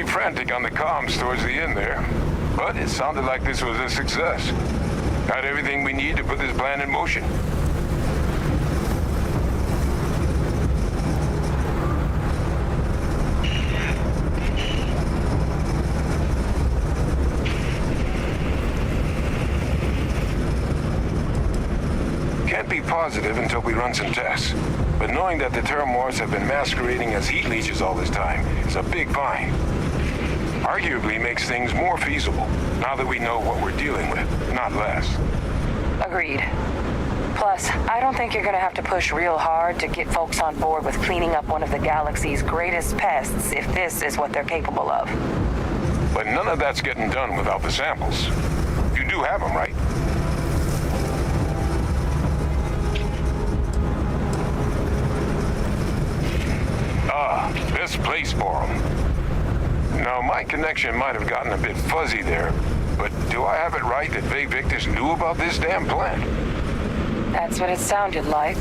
frantic on the comms towards the end there, but it sounded like this was a success. Got everything we need to put this plan in motion. be positive until we run some tests. But knowing that the Terramorphs have been masquerading as heat leeches all this time is a big find. Arguably makes things more feasible, now that we know what we're dealing with, not less. Agreed. Plus, I don't think you're gonna have to push real hard to get folks on board with cleaning up one of the galaxy's greatest pests if this is what they're capable of. But none of that's getting done without the samples. You do have them, right? Ah, this place for them. Now, my connection might have gotten a bit fuzzy there, but do I have it right that Vay Victus knew about this damn plant? That's what it sounded like.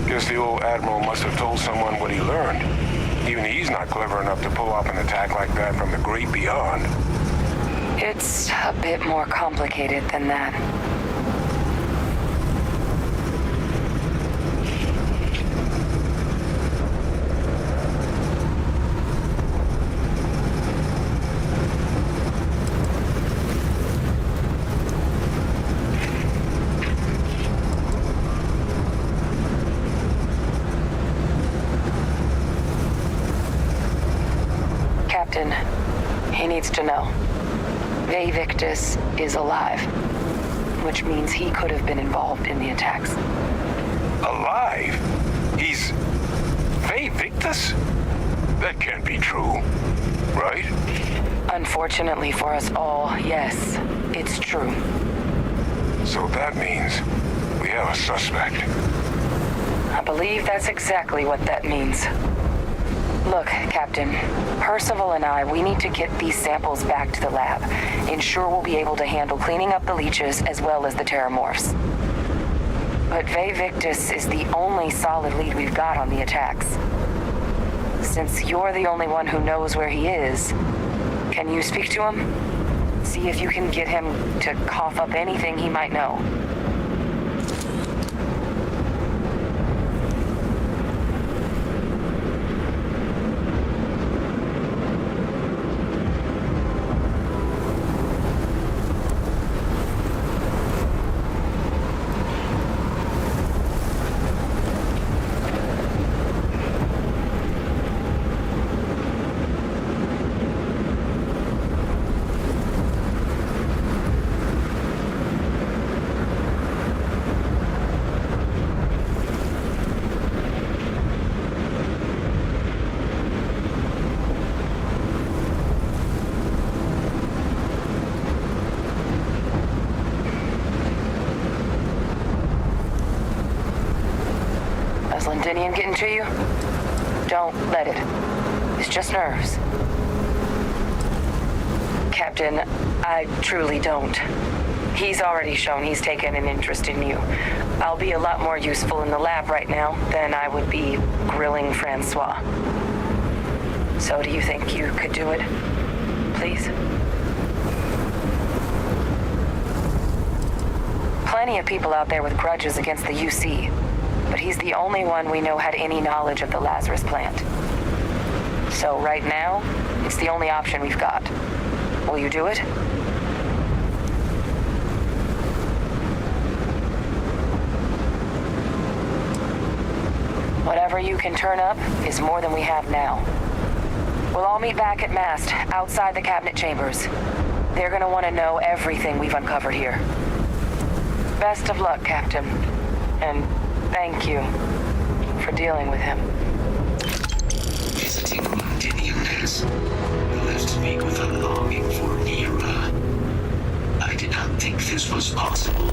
Guess the old Admiral must have told someone what he learned. Even he's not clever enough to pull off an attack like that from the great beyond. It's a bit more complicated than that. Captain, he needs to know. Vay Victus is alive, which means he could have been involved in the attacks. Alive? He's... Vay Victus? That can't be true, right? Unfortunately for us all, yes, it's true. So that means we have a suspect. I believe that's exactly what that means. Look, Captain, Percival and I, we need to get these samples back to the lab. Ensure we'll be able to handle cleaning up the leeches as well as the Terramorphs. But Vay Victus is the only solid lead we've got on the attacks. Since you're the only one who knows where he is, can you speak to him? See if you can get him to cough up anything he might know. Is Londinium getting to you? Don't let it. It's just nerves. Captain, I truly don't. He's already shown he's taken an interest in you. I'll be a lot more useful in the lab right now than I would be grilling Francois. So do you think you could do it? Please? Plenty of people out there with grudges against the UC, but he's the only one we know had any knowledge of the Lazarus plant. So right now, it's the only option we've got. Will you do it? Whatever you can turn up is more than we have now. We'll all meet back at mast, outside the cabinet chambers. They're gonna want to know everything we've uncovered here. Best of luck, Captain. And thank you for dealing with him. Visiting Londinium has left me with a longing for Nira. I did not think this was possible.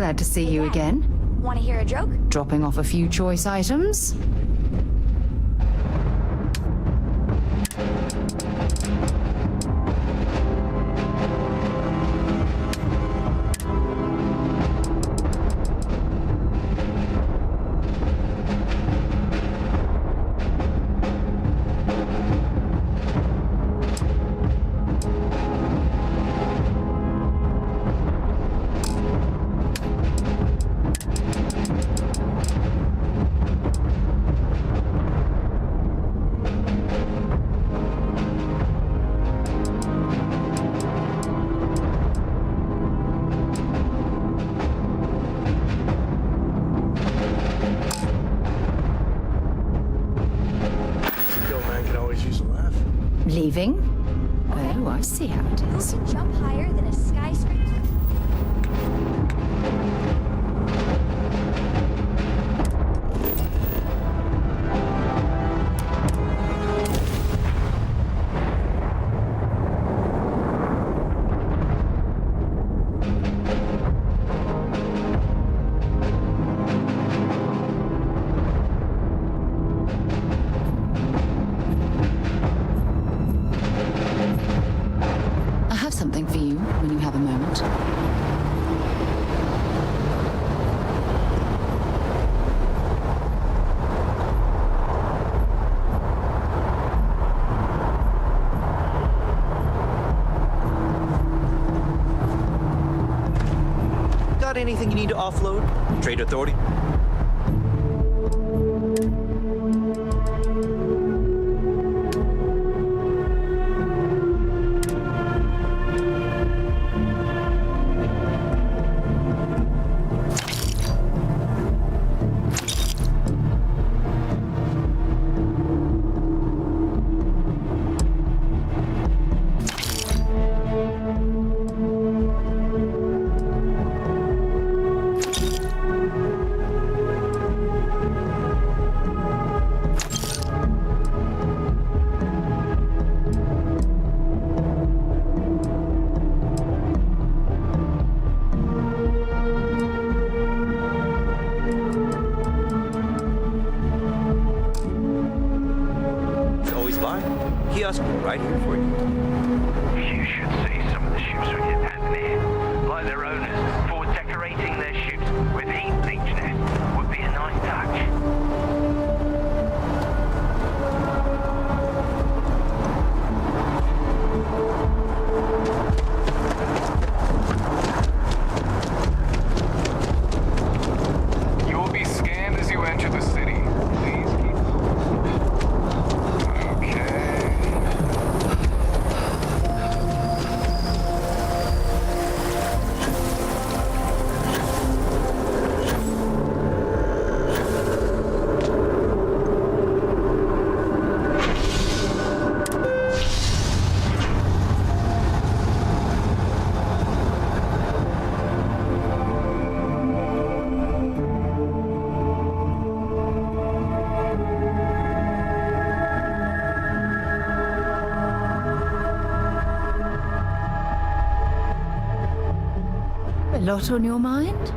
Glad to see you again. Want to hear a joke? Dropping off a few choice items. Leaving? Oh, I see how it is. Who can jump higher than a skyscraper? Something for you when you have a moment. Got anything you need to offload? Trade Authority? Kiosk right here for you. You should see some of the ships we get landing here. Like their owners, for decorating their ships with heat leech nets would be a nice touch. You will be scanned as you enter the city. Please keep... A lot on your mind?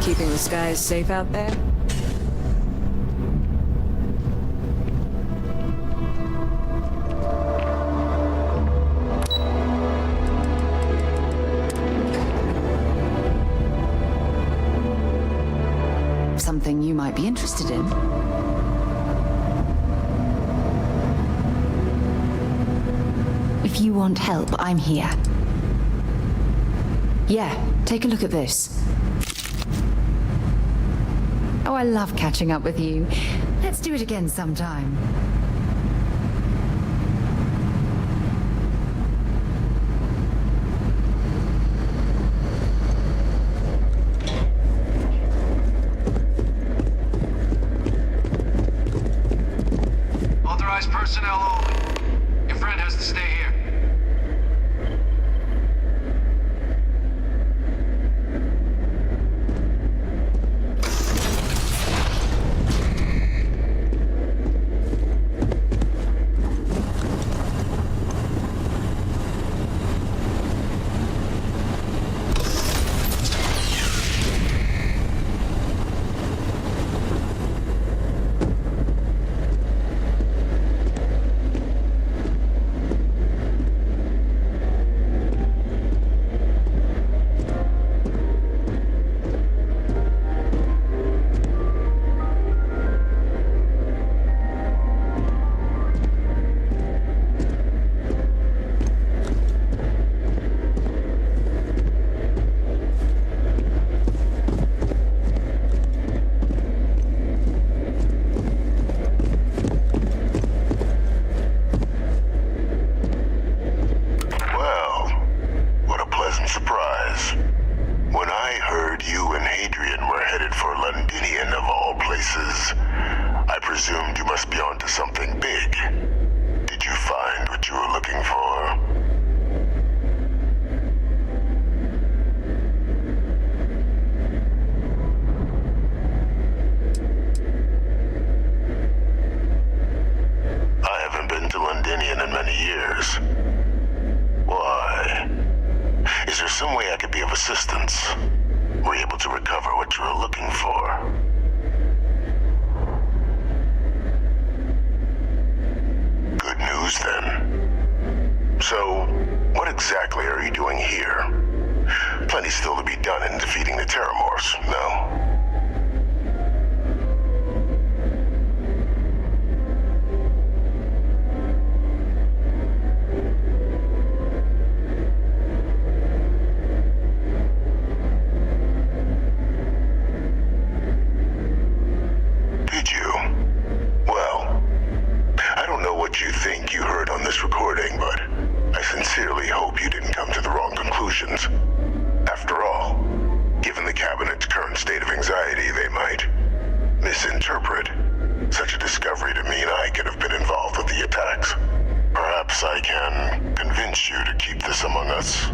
Keeping the skies safe out there? Something you might be interested in. If you want help, I'm here. Yeah, take a look at this. Oh, I love catching up with you. Let's do it again sometime. must be onto something big. Did you find what you were looking for? I haven't been to Londinian in many years. Why? Is there some way I could be of assistance? Were you able to recover what you were looking for? Good news, then. So, what exactly are you doing here? Plenty still to be done in defeating the Terramorphs, no? Did you? Well, I don't know what you think you heard on this recording, but I sincerely hope you didn't come to the wrong conclusions. After all, given the Cabinet's current state of anxiety, they might misinterpret such a discovery to mean I could have been involved with the attacks. Perhaps I can convince you to keep this among us.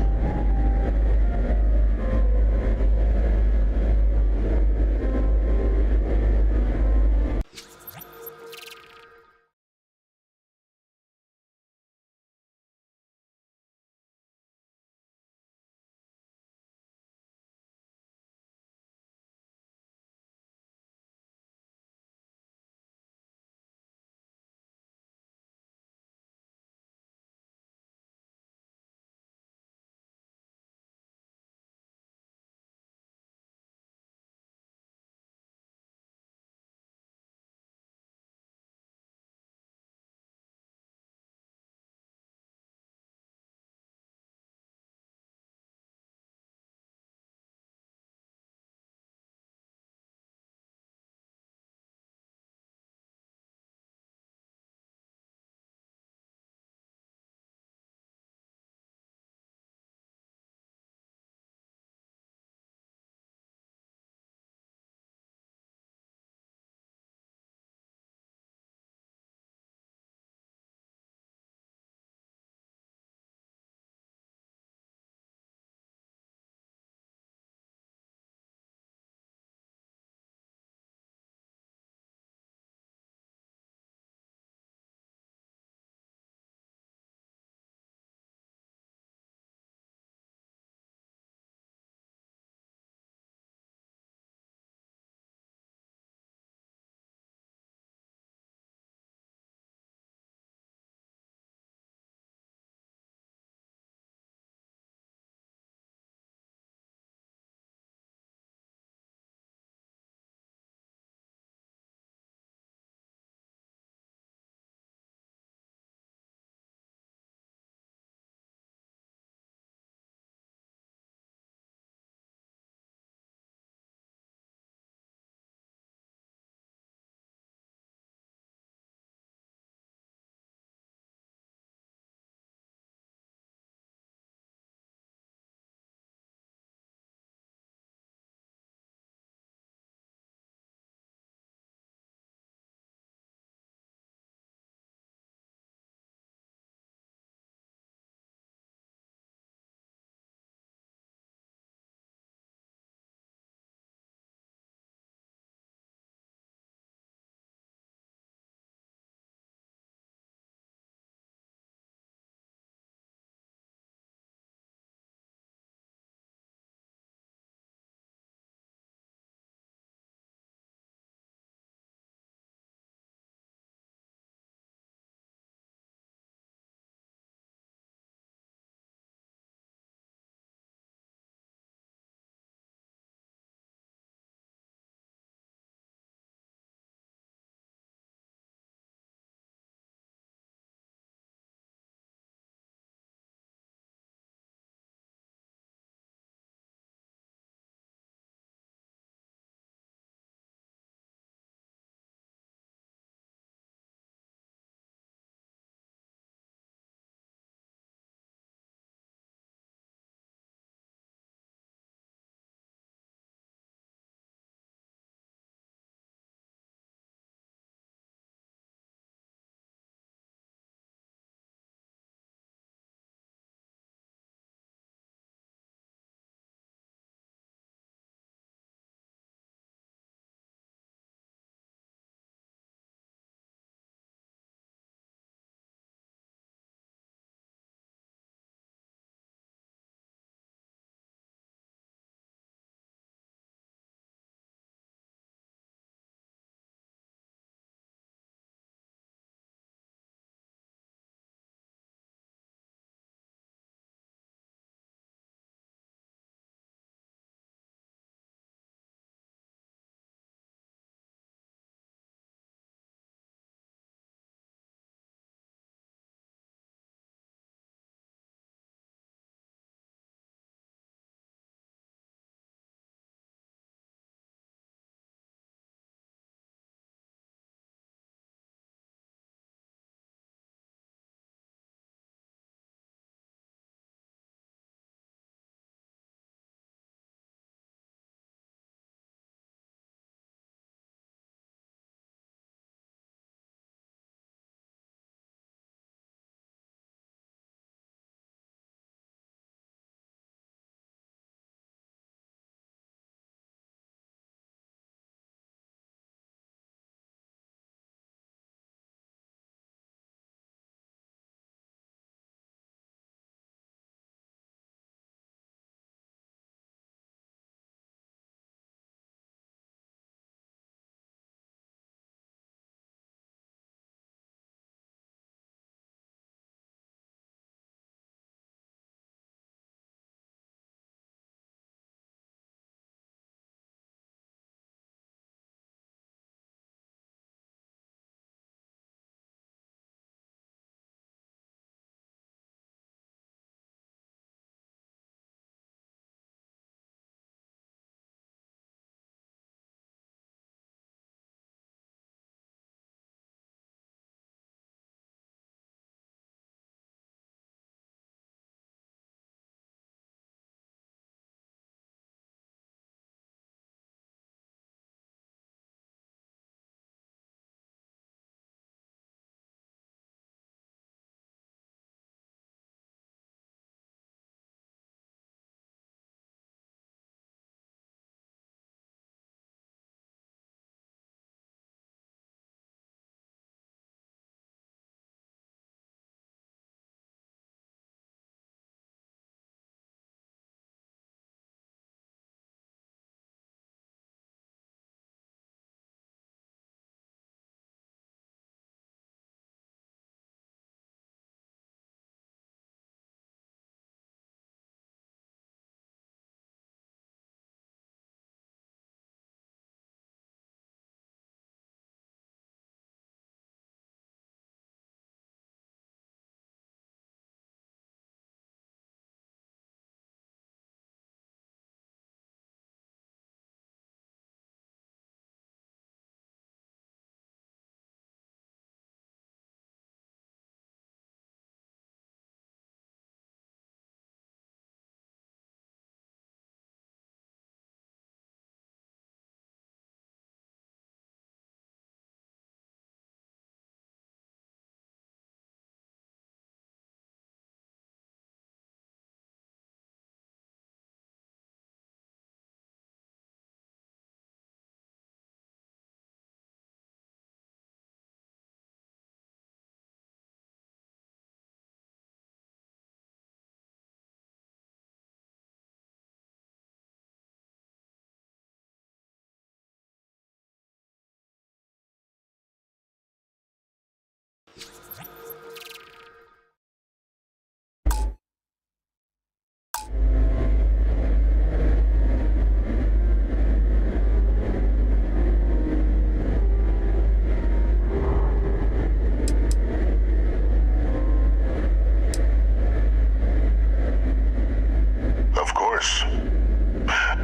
Of course.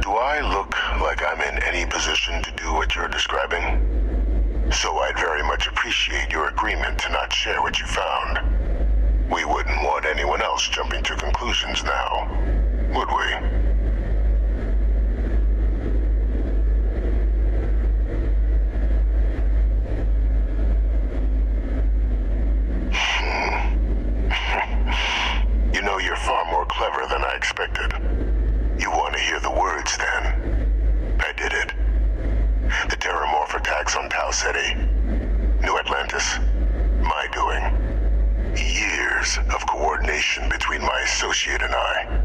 Do I look like I'm in any position to do what you're describing? So I'd very much appreciate your agreement to not share what you found. We wouldn't want anyone else jumping to conclusions now, would we? You know, you're far more clever than I expected. You want to hear the words, then? I did it. The Terramorph attacks on Tau City. New Atlantis. My doing. Years of coordination between my associate and I.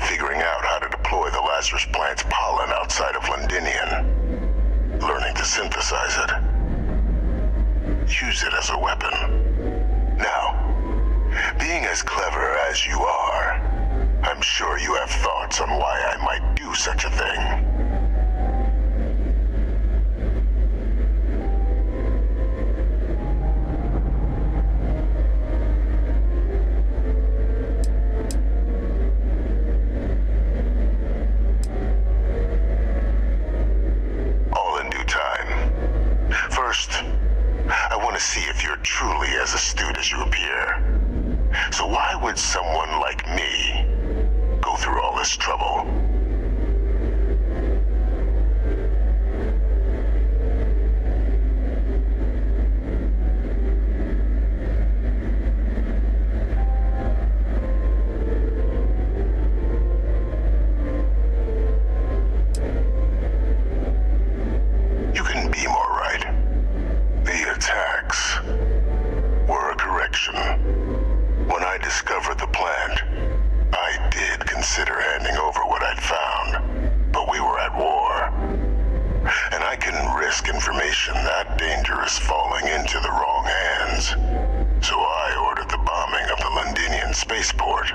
Figuring out how to deploy the Lazarus plant's pollen outside of Londinian. Learning to synthesize it. Use it as a weapon. Now, being as clever as you are, I'm sure you have thoughts on why I might do such a thing. All in due time. First, I want to see if you're truly as astute as you appear. So why would someone like me go through all this trouble? You couldn't be more right. The attacks were a correction. When I discovered the plant, I did consider handing over what I'd found, but we were at war. And I couldn't risk information that dangerous falling into the wrong hands. So I ordered the bombing of the Londinian spaceport,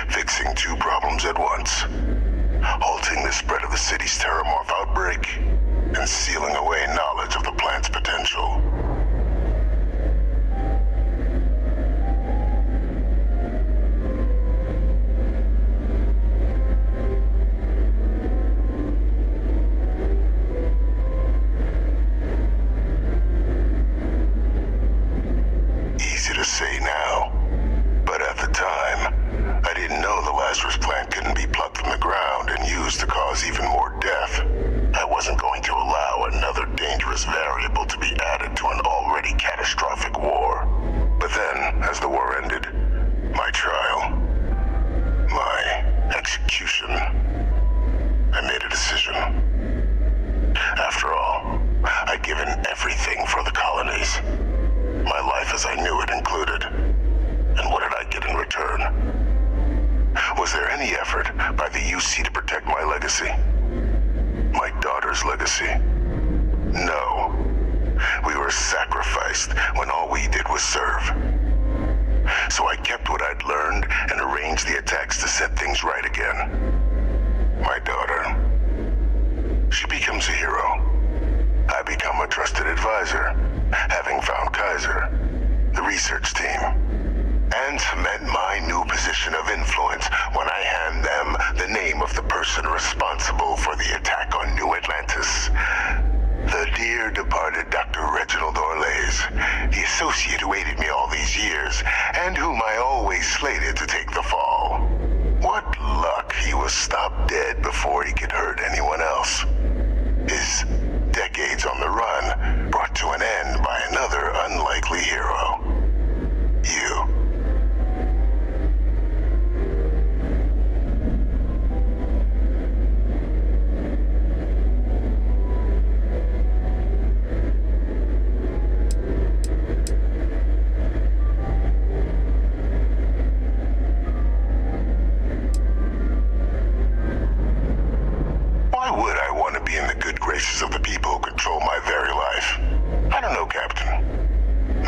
fixing two problems at once. Halting the spread of the city's Terramorph outbreak, and sealing away knowledge of the plant's potential. Easy to say now, but at the time, I didn't know the Lazarus plant couldn't be plucked from the ground and used to cause even more death. I wasn't going to allow another dangerous variable to be added to an already catastrophic war. But then, as the war ended, my trial, my execution, I made a decision. After all, I'd given everything for the colonies. My life as I knew it included. And what did I get in return? Was there any effort by the UC to protect my legacy? My daughter's legacy? No. We were sacrificed when all we did was serve. So I kept what I'd learned and arranged the attacks to set things right again. My daughter. She becomes a hero. I become a trusted advisor, having found Kaiser, the research team, and cement my new position of influence when I hand them the name of the person responsible for the attack on New Atlantis. The dear departed Dr. Reginald Orlays, the associate who aided me all these years, and whom I always slated to take the fall. What luck he was stopped dead before he could hurt anyone else. His decades on the run brought to an end by another unlikely hero. You. Why would I want to be in the good graces of the people who control my very life? I don't know, Captain.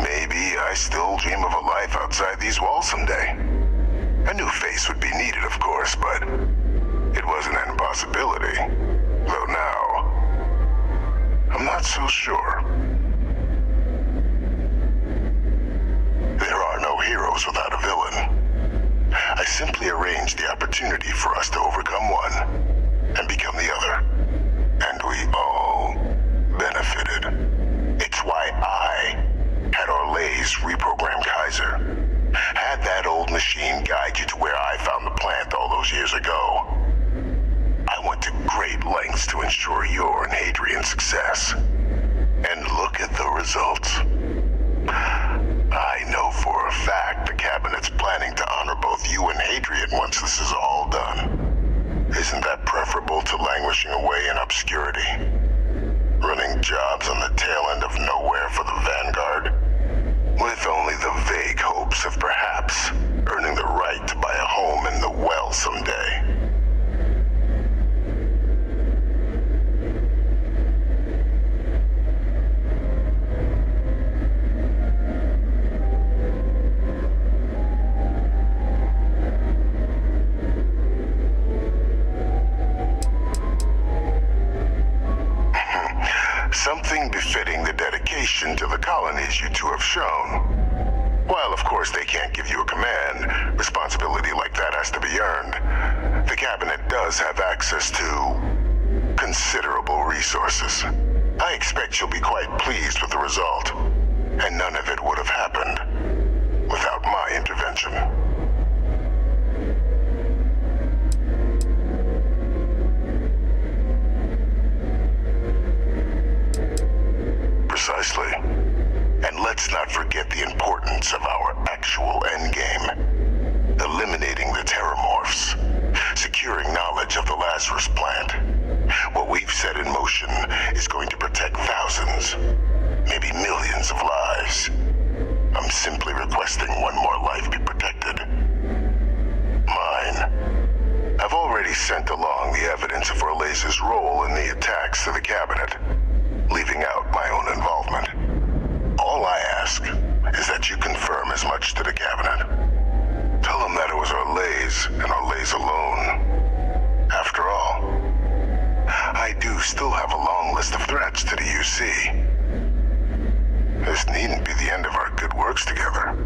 Maybe I still dream of a life outside these walls someday. A new face would be needed, of course, but it wasn't an impossibility. Though now, I'm not so sure. There are no heroes without a villain. I simply arranged the opportunity for us to overcome one and become the other. And we all benefited. It's why I had Orlays reprogram Kaiser. Had that old machine guide you to where I found the plant all those years ago. I went to great lengths to ensure your and Hadrian's success. And look at the results. I know for a fact the Cabinet's planning to honor both you and Hadrian once this is all done. Isn't that preferable to languishing away in obscurity? Running jobs on the tail end of nowhere for the Vanguard? With only the vague hopes of perhaps earning the right to buy a home in the well someday. Something befitting the dedication to the colonies you two have shown. While, of course, they can't give you a command, responsibility like that has to be earned. The Cabinet does have access to considerable resources. I expect you'll be quite pleased with the result, and none of it would have happened without my intervention. Precisely. And let's not forget the importance of our actual endgame. Eliminating the Terramorphs. Securing knowledge of the Lazarus plant. What we've set in motion is going to protect thousands, maybe millions of lives. I'm simply requesting one more life be protected. Mine. I've already sent along the evidence of Orlays' role in the attacks to the Cabinet, leaving out my own involvement. All I ask is that you confirm as much to the Cabinet. Tell them that it was Orlays and Orlays alone. After all, I do still have a long list of threats to the UC. This needn't be the end of our good works together.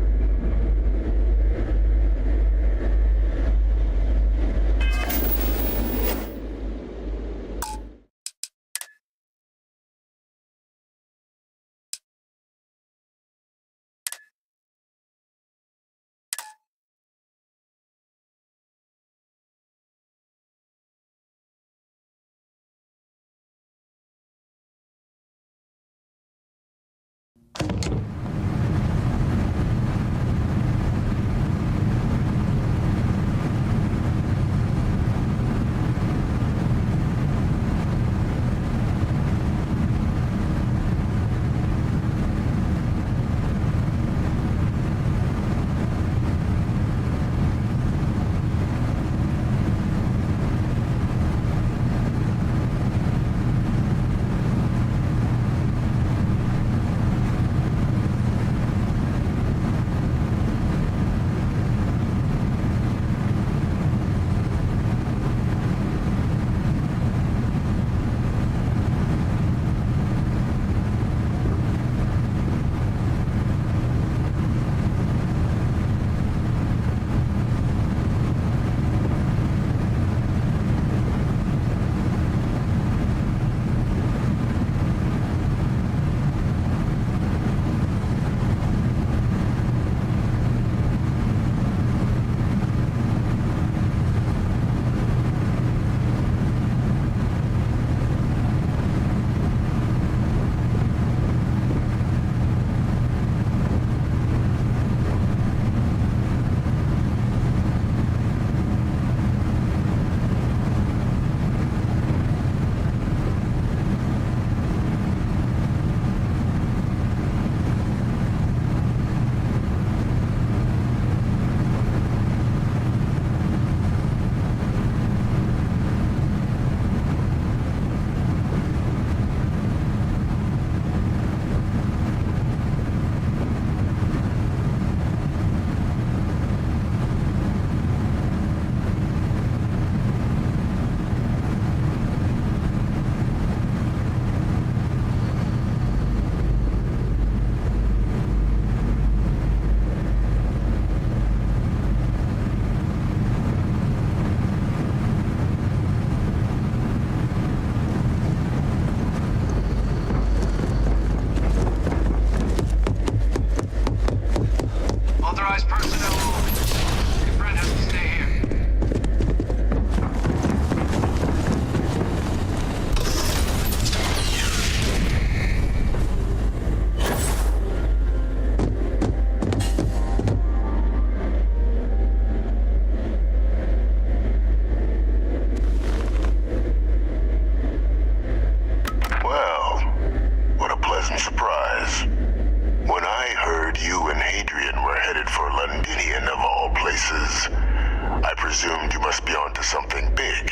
on to something big.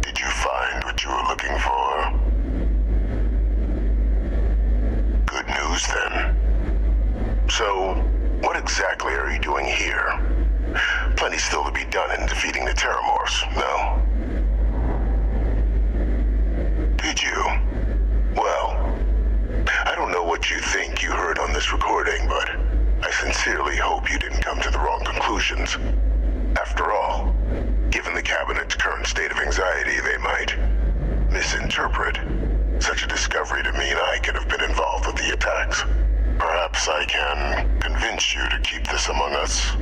Did you find what you were looking for? Good news, then. So, what exactly are you doing here? Plenty still to be done in defeating the Terramorphs, no? Did you? Well, I don't know what you think you heard on this recording, but I sincerely hope you didn't come to the wrong conclusions. After all, given the Cabinet's current state of anxiety, they might misinterpret such a discovery to mean I could have been involved with the attacks. Perhaps I can convince you to keep this among us.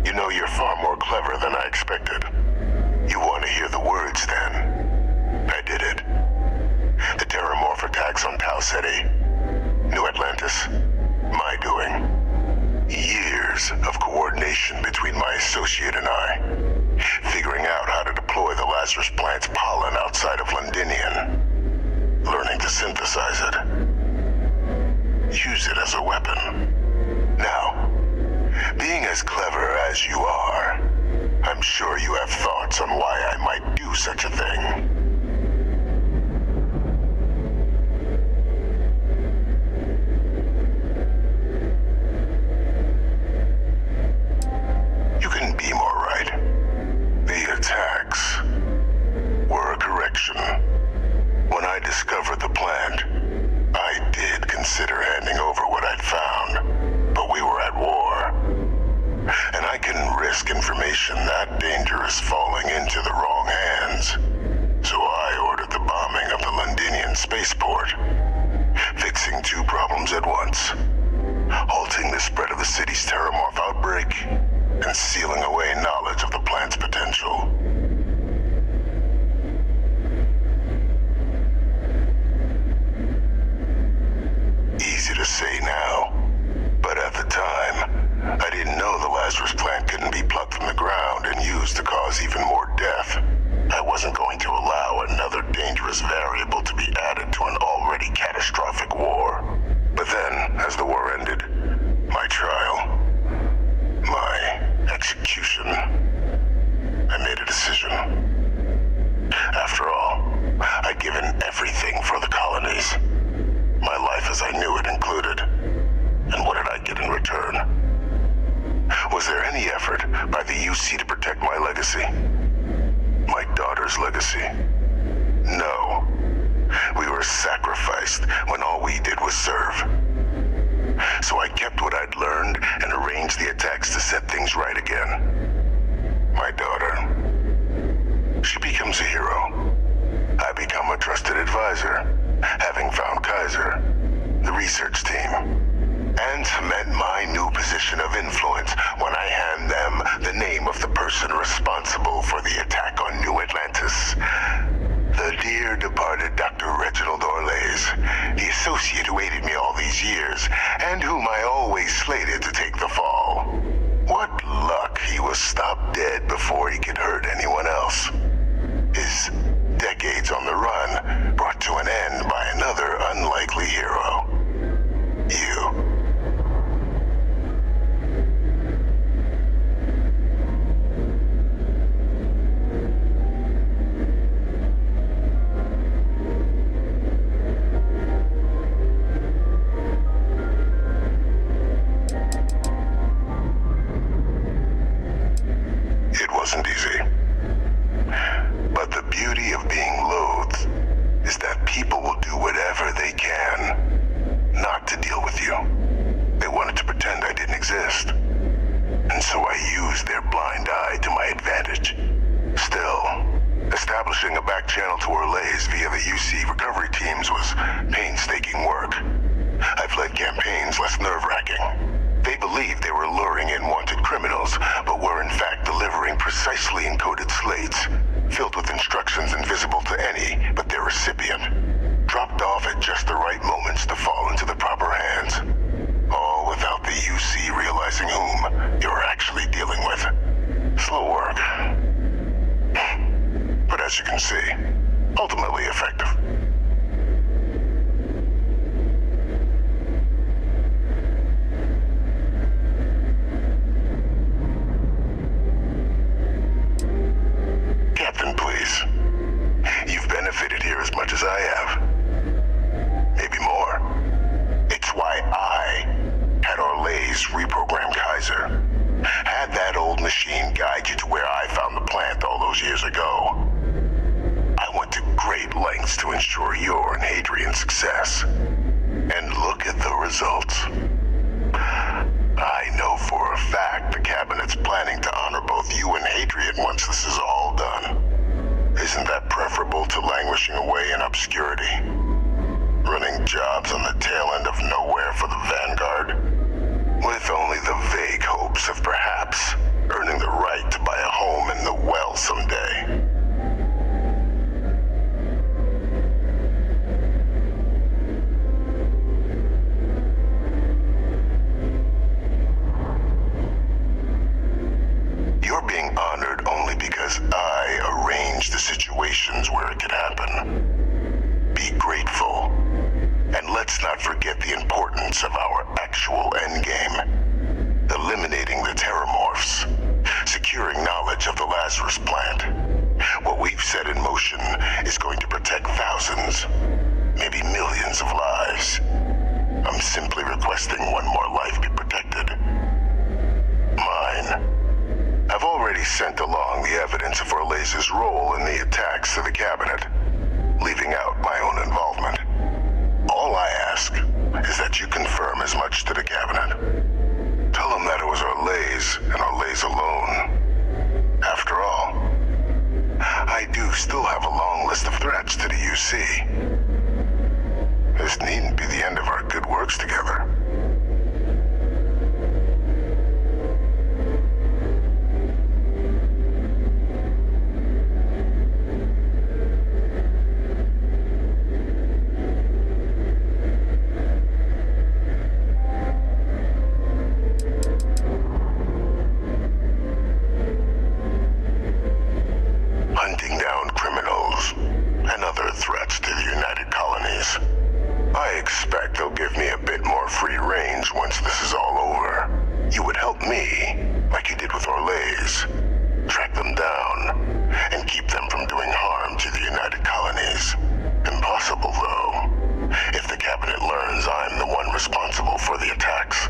You know, you're far more clever than I expected. You want to hear the words, then? I did it. The Terramorph attacks on Tau Ceti, New Atlantis, my doing. Years of coordination between my associate and I, figuring out how to deploy the Lazarus plant's pollen outside of Londinian, learning to synthesize it, use it as a weapon. Now, being as clever as you are, I'm sure you have thoughts on why I might do such a thing. You couldn't be more right. The attacks were a correction. When I discovered the plant, I did consider handing over what I'd found, but we were at war. And I couldn't risk information that dangerous falling into the wrong hands. So I ordered the bombing of the Londinian spaceport, fixing two problems at once. Halting the spread of the city's Terramorph outbreak, and sealing away knowledge of the plant's potential. Easy to say now, but at the time, I didn't know the Lazarus plant couldn't be plucked from the ground and used to cause even more death. I wasn't going to allow another dangerous variable to be added to an already catastrophic war. But then, as the war ended, my trial, my execution, I made a decision. After all, I'd given everything for the colonies. My life as I knew it included. And what did I get in return? Was there any effort by the UC to protect my legacy? My daughter's legacy? No. We were sacrificed when all we did was serve. So I kept what I'd learned and arranged the attacks to set things right again. My daughter. She becomes a hero. I become a trusted advisor, having found Kaiser, the research team, and cement my new position of influence when I hand them the name of the person responsible for the attack on New Atlantis. The dear departed Dr. Reginald Orlays, the associate who aided me all these years, and whom I always slated to take the fall. What luck he was stopped dead before he could hurt anyone else. His decades on the run brought to an end by another unlikely hero. You. It wasn't easy. But the beauty of being loathed is that people will do whatever they can not to deal with you. They wanted to pretend I didn't exist. And so I used their blind eye to my advantage. Still, establishing a back channel to Orlays via the UC recovery teams was painstaking work. I've led campaigns less nerve-wracking. They believed they were luring in wanted criminals, but were in fact delivering precisely encoded slates, filled with instructions invisible to any but their recipient, dropped off at just the right moments to fall into the proper hands. All without the UC realizing whom you're actually dealing with. Slow work. But as you can see, ultimately effective. Captain, please. You've benefited here as much as I have. Maybe more. It's why I had Orleans reprogram Kaiser. Had that old machine guide you to where I found the plant all those years ago. I went to great lengths to ensure your and Hadrian's success. And look at the results. I know for a fact the Cabinet's planning to honor both you and Hadrian once this is all done. Isn't that preferable to languishing away in obscurity? Running jobs on the tail end of nowhere for the Vanguard? With only the vague hopes of perhaps earning the right to buy a home in the well someday. You're being honored only because I arranged the situations where it could happen. Be grateful. And let's not forget the importance of our actual endgame. Eliminating the Terramorphs. Securing knowledge of the Lazarus plant. What we've set in motion is going to protect thousands, maybe millions of lives. I'm simply requesting one more life be protected. Mine. I've already sent along the evidence of Orleans' role in the attacks to the Cabinet, leaving out my own involvement. All I ask is that you confirm as much to the Cabinet. Tell them that it was Orleans and Orleans alone. After all, I do still have a long list of threats to the UC. This needn't be the end of our good works together. Hunting down criminals and other threats to the United Colonies. I expect they'll give me a bit more free range once this is all over. You would help me, like you did with Orleans. Track them down and keep them from doing harm to the United Colonies. Impossible, though, if the Cabinet learns I'm the one responsible for the attacks.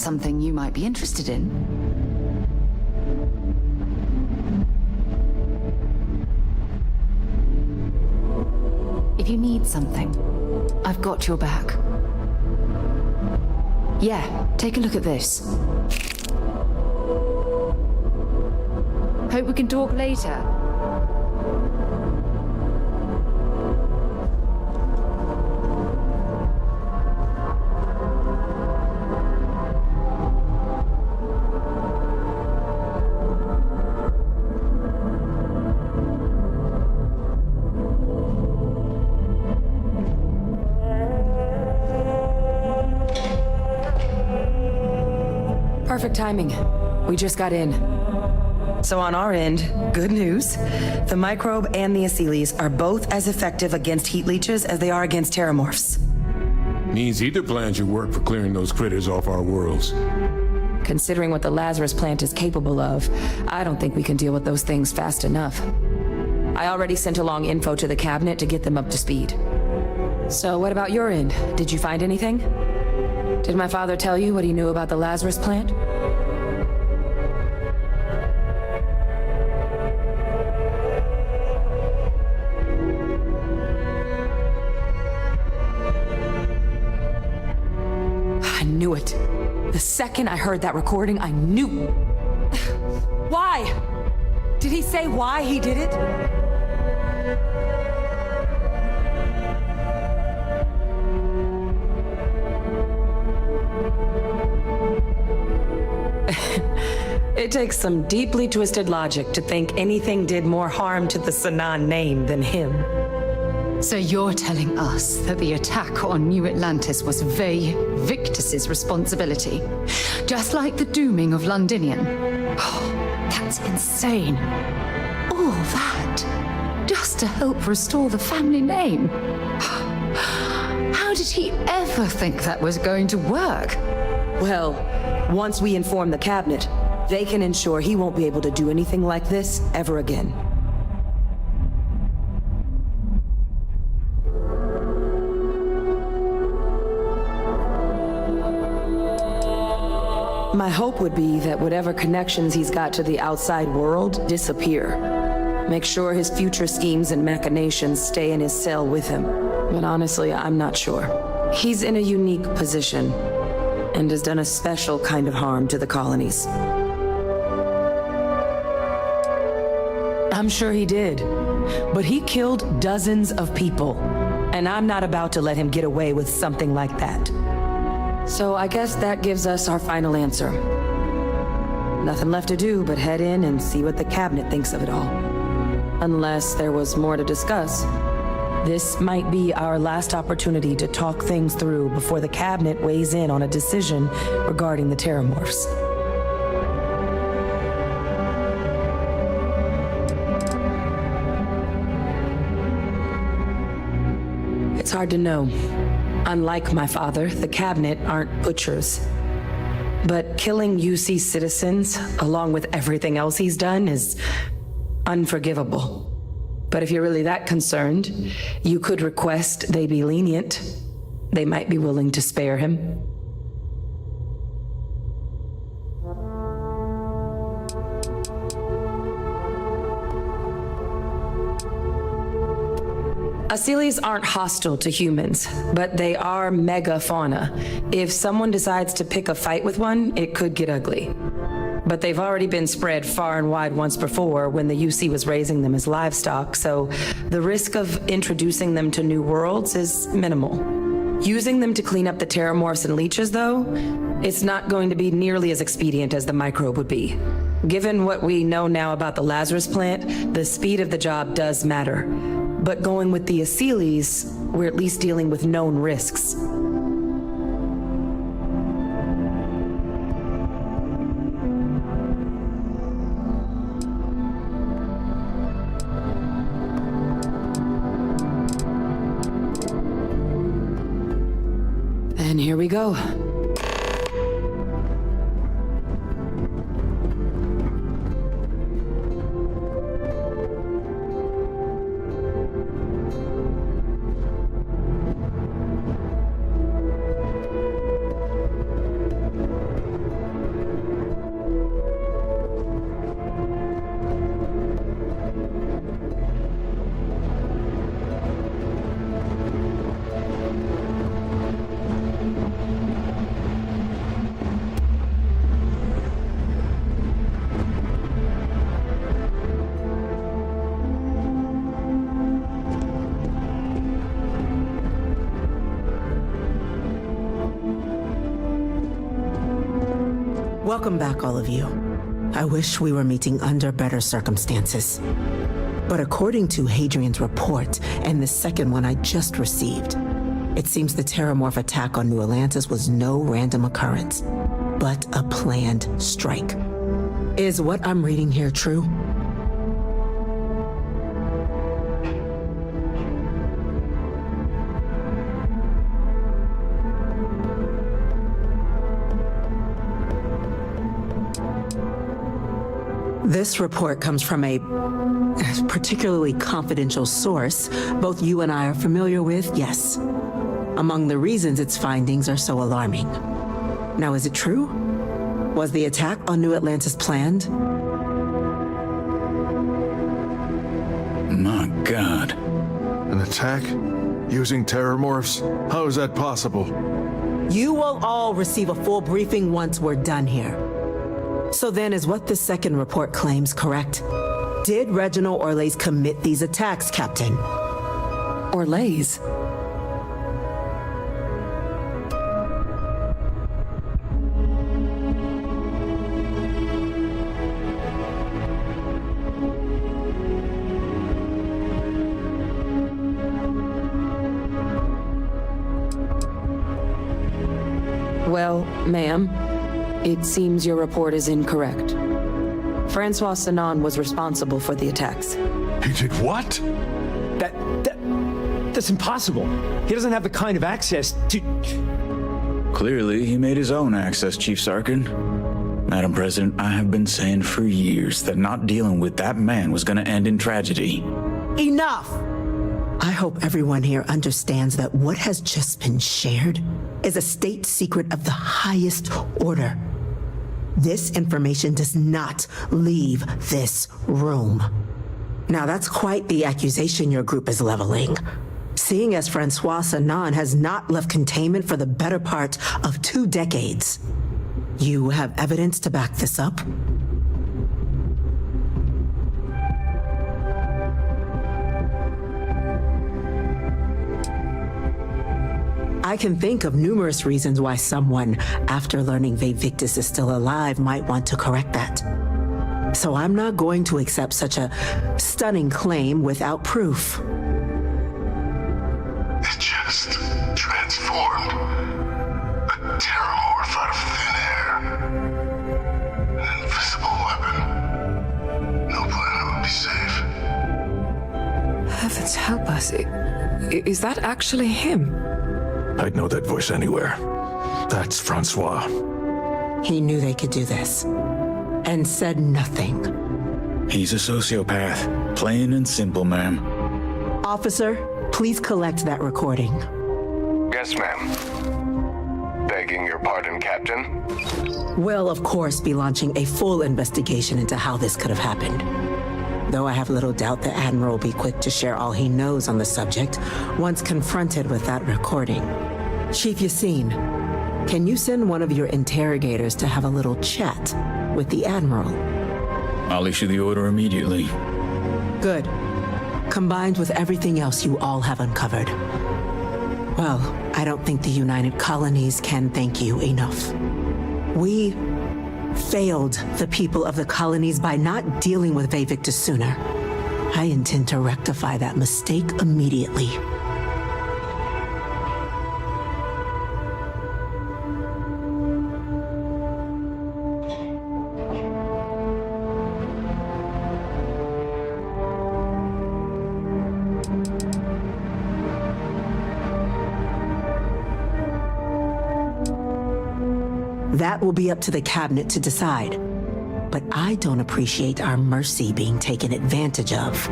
something you might be interested in. If you need something, I've got your back. Yeah, take a look at this. Hope we can talk later. Perfect timing. We just got in. So on our end, good news. The microbe and the Aciles are both as effective against heat leeches as they are against terramorphs. Means either plan should work for clearing those critters off our worlds. Considering what the Lazarus plant is capable of, I don't think we can deal with those things fast enough. I already sent along info to the cabinet to get them up to speed. So what about your end? Did you find anything? Did my father tell you what he knew about the Lazarus plant? I knew it. The second I heard that recording, I knew. Why? Did he say why he did it? It takes some deeply twisted logic to think anything did more harm to the Sanan name than him. So you're telling us that the attack on New Atlantis was Vey Victus's responsibility, just like the dooming of Londinian? Oh, that's insane. All that just to help restore the family name. How did he ever think that was going to work? Well, once we inform the cabinet, they can ensure he won't be able to do anything like this ever again. My hope would be that whatever connections he's got to the outside world disappear. Make sure his future schemes and machinations stay in his cell with him. But honestly, I'm not sure. He's in a unique position and has done a special kind of harm to the colonies. I'm sure he did, but he killed dozens of people, and I'm not about to let him get away with something like that. So I guess that gives us our final answer. Nothing left to do but head in and see what the cabinet thinks of it all. Unless there was more to discuss. This might be our last opportunity to talk things through before the cabinet weighs in on a decision regarding the terramorphs. It's hard to know. Unlike my father, the cabinet aren't butchers. But killing UC citizens, along with everything else he's done, is unforgivable. But if you're really that concerned, you could request they be lenient. They might be willing to spare him. Aciles aren't hostile to humans, but they are megafauna. If someone decides to pick a fight with one, it could get ugly. But they've already been spread far and wide once before when the UC was raising them as livestock, so the risk of introducing them to new worlds is minimal. Using them to clean up the terramorphs and leeches, though, it's not going to be nearly as expedient as the microbe would be. Given what we know now about the Lazarus plant, the speed of the job does matter. But going with the Aciles, we're at least dealing with known risks. And here we go. Welcome back, all of you. I wish we were meeting under better circumstances. But according to Hadrian's report and the second one I just received, it seems the Terramorph attack on New Atlantis was no random occurrence, but a planned strike. Is what I'm reading here true? This report comes from a particularly confidential source both you and I are familiar with, yes. Among the reasons its findings are so alarming. Now, is it true? Was the attack on New Atlantis planned? My God. An attack? Using terramorphs? How is that possible? You will all receive a full briefing once we're done here. So then, is what the second report claims correct? Did Reginald Orlays commit these attacks, Captain? Orlays? Well, ma'am, it seems your report is incorrect. Francois Sanon was responsible for the attacks. He did what? That's impossible. He doesn't have the kind of access to... Clearly, he made his own access, Chief Sarkin. Madam President, I have been saying for years that not dealing with that man was going to end in tragedy. Enough! I hope everyone here understands that what has just been shared is a state secret of the highest order. This information does not leave this room. Now, that's quite the accusation your group is leveling. Seeing as Francois Sanon has not left containment for the better part of 2 decades. You have evidence to back this up? I can think of numerous reasons why someone, after learning Vivictus is still alive, might want to correct that. So I'm not going to accept such a stunning claim without proof. It just transformed. A terramorph out of thin air. An invisible weapon. No planet would be safe. Heavens help us. Is that actually him? I'd know that voice anywhere. That's Francois. He knew they could do this, and said nothing. He's a sociopath. Plain and simple, ma'am. Officer, please collect that recording. Yes, ma'am. Begging your pardon, Captain? We'll, of course, be launching a full investigation into how this could have happened. Though I have little doubt the Admiral will be quick to share all he knows on the subject once confronted with that recording. Chief Yassine, can you send one of your interrogators to have a little chat with the Admiral? I'll issue the order immediately. Good. Combined with everything else you all have uncovered. Well, I don't think the United Colonies can thank you enough. We failed the people of the colonies by not dealing with Vivictus sooner. I intend to rectify that mistake immediately. That will be up to the cabinet to decide. But I don't appreciate our mercy being taken advantage of.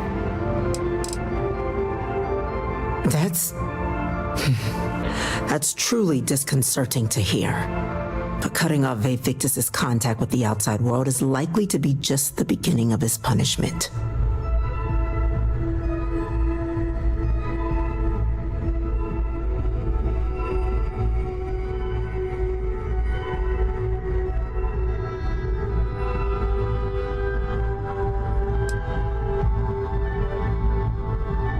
That's truly disconcerting to hear. But cutting off Vivictus's contact with the outside world is likely to be just the beginning of his punishment.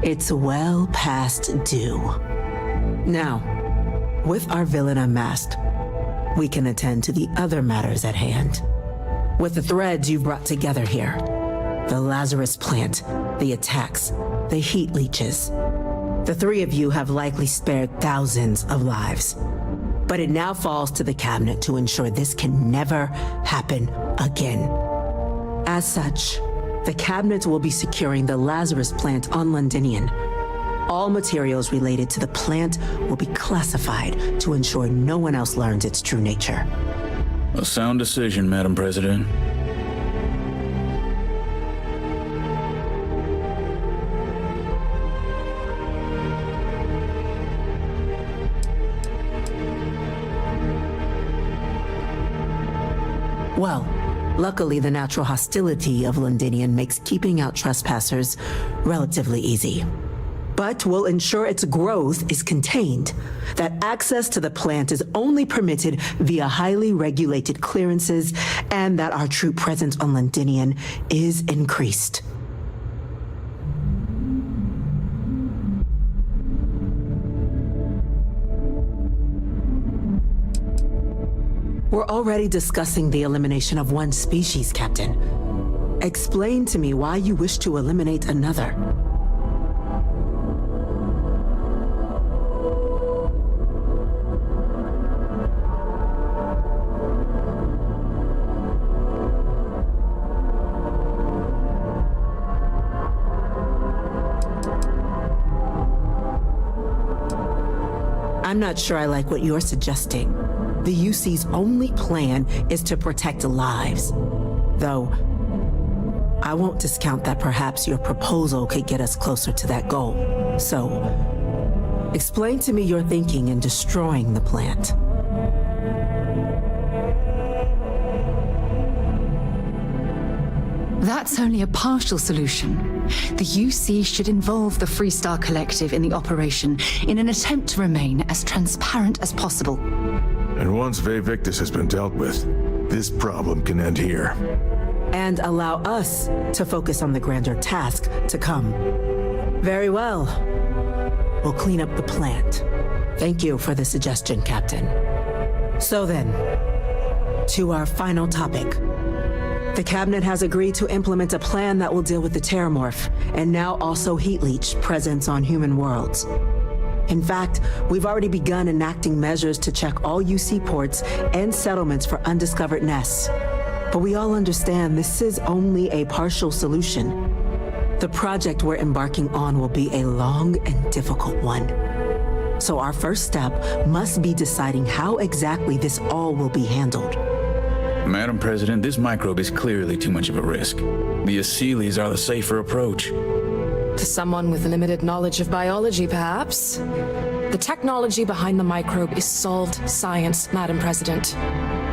It's well past due. Now, with our villain unmasked, we can attend to the other matters at hand. With the threads you've brought together here, the Lazarus plant, the attacks, the heat leeches, the three of you have likely spared thousands of lives. But it now falls to the cabinet to ensure this can never happen again. As such, the cabinet will be securing the Lazarus plant on Londinian. All materials related to the plant will be classified to ensure no one else learns its true nature. A sound decision, Madam President. Well, luckily the natural hostility of Londinian makes keeping out trespassers relatively easy. But we'll ensure its growth is contained, that access to the plant is only permitted via highly regulated clearances, and that our troop presence on Londinian is increased. We're already discussing the elimination of one species, Captain. Explain to me why you wish to eliminate another. I'm not sure I like what you're suggesting. The UC's only plan is to protect lives. Though, I won't discount that perhaps your proposal could get us closer to that goal. So, explain to me your thinking in destroying the plant. That's only a partial solution. The UC should involve the Freestar Collective in the operation in an attempt to remain as transparent as possible. And once Vivictus has been dealt with, this problem can end here. And allow us to focus on the grander task to come. Very well. We'll clean up the plant. Thank you for the suggestion, Captain. So then, to our final topic. The cabinet has agreed to implement a plan that will deal with the Terramorph, and now also Heat Leech presence on human worlds. In fact, we've already begun enacting measures to check all UC ports and settlements for undiscovered nests. But we all understand this is only a partial solution. The project we're embarking on will be a long and difficult one. So our first step must be deciding how exactly this all will be handled. Madam President, this microbe is clearly too much of a risk. The Aseles are the safer approach. To someone with limited knowledge of biology, perhaps? The technology behind the microbe is solved science, Madam President.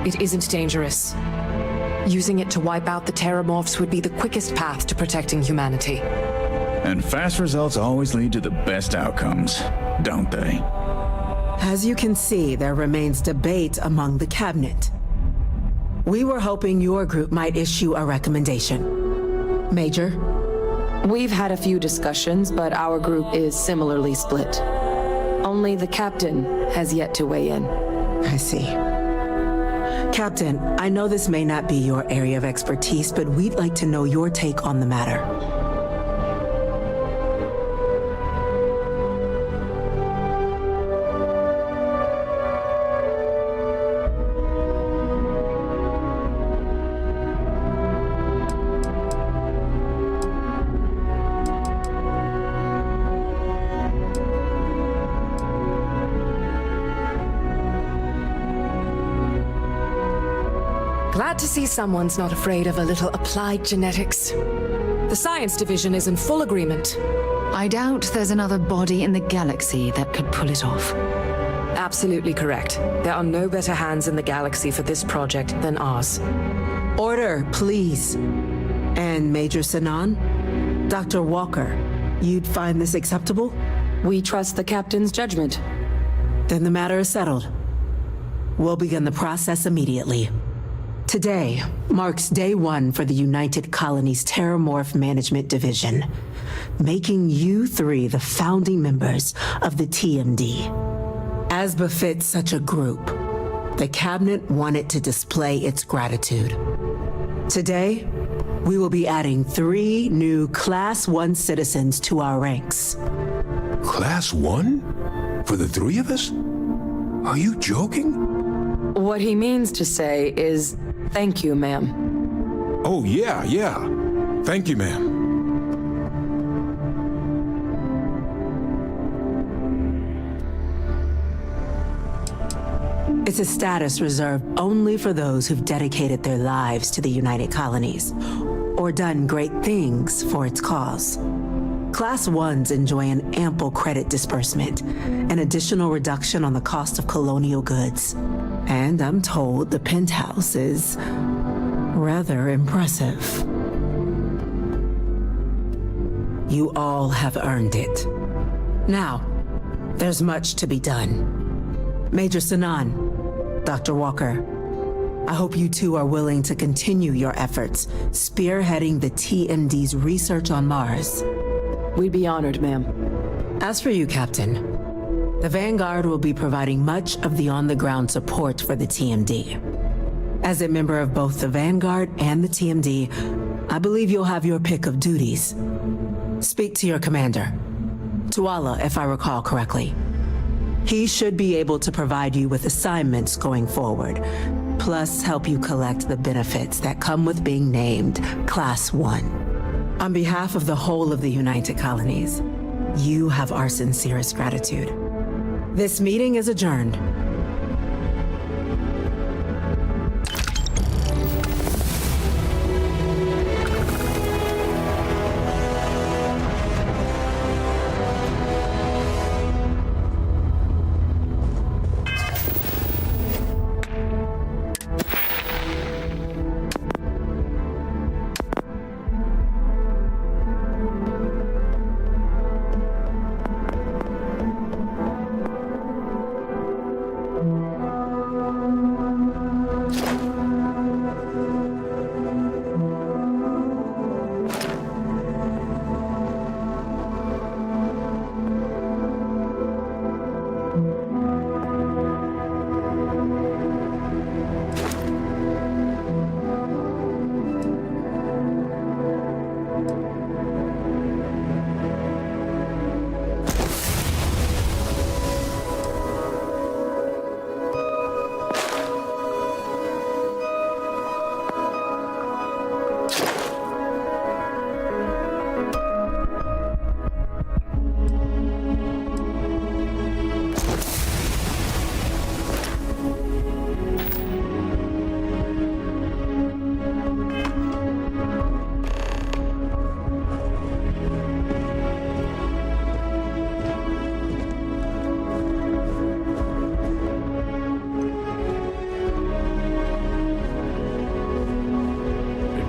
It isn't dangerous. Using it to wipe out the Terramorphs would be the quickest path to protecting humanity. And fast results always lead to the best outcomes, don't they? As you can see, there remains debate among the cabinet. We were hoping your group might issue a recommendation. Major? We've had a few discussions, but our group is similarly split. Only the captain has yet to weigh in. I see. Captain, I know this may not be your area of expertise, but we'd like to know your take on the matter. Glad to see someone's not afraid of a little applied genetics. The science division is in full agreement. I doubt there's another body in the galaxy that could pull it off. Absolutely correct. There are no better hands in the galaxy for this project than ours. Order, please. And Major Sinan? Dr. Walker, you'd find this acceptable? We trust the captain's judgment. Then the matter is settled. We'll begin the process immediately. Today marks day one for the United Colonies Terramorph Management Division, making you three the founding members of the TMD. As befits such a group, the cabinet wanted to display its gratitude. Today, we will be adding 3 new Class 1 citizens to our ranks. Class 1? For the 3 of us? Are you joking? What he means to say is, thank you, ma'am. Oh, yeah. Thank you, ma'am. It's a status reserved only for those who've dedicated their lives to the United Colonies, or done great things for its cause. Class 1s enjoy an ample credit disbursement, an additional reduction on the cost of colonial goods. And I'm told the penthouse is rather impressive. You all have earned it. Now, there's much to be done. Major Sanan, Dr. Walker, I hope you two are willing to continue your efforts spearheading the TMD's research on Mars. We'd be honored, ma'am. As for you, Captain, the Vanguard will be providing much of the on-the-ground support for the TMD. As a member of both the Vanguard and the TMD, I believe you'll have your pick of duties. Speak to your commander, Tuala, if I recall correctly. He should be able to provide you with assignments going forward, plus help you collect the benefits that come with being named Class 1. On behalf of the whole of the United Colonies, you have our sincerest gratitude. This meeting is adjourned.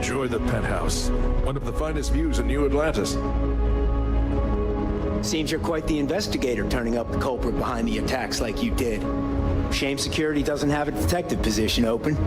Enjoy the penthouse. One of the finest views in New Atlantis. Seems you're quite the investigator, turning up the culprit behind the attacks like you did. Shame security doesn't have a detective position open.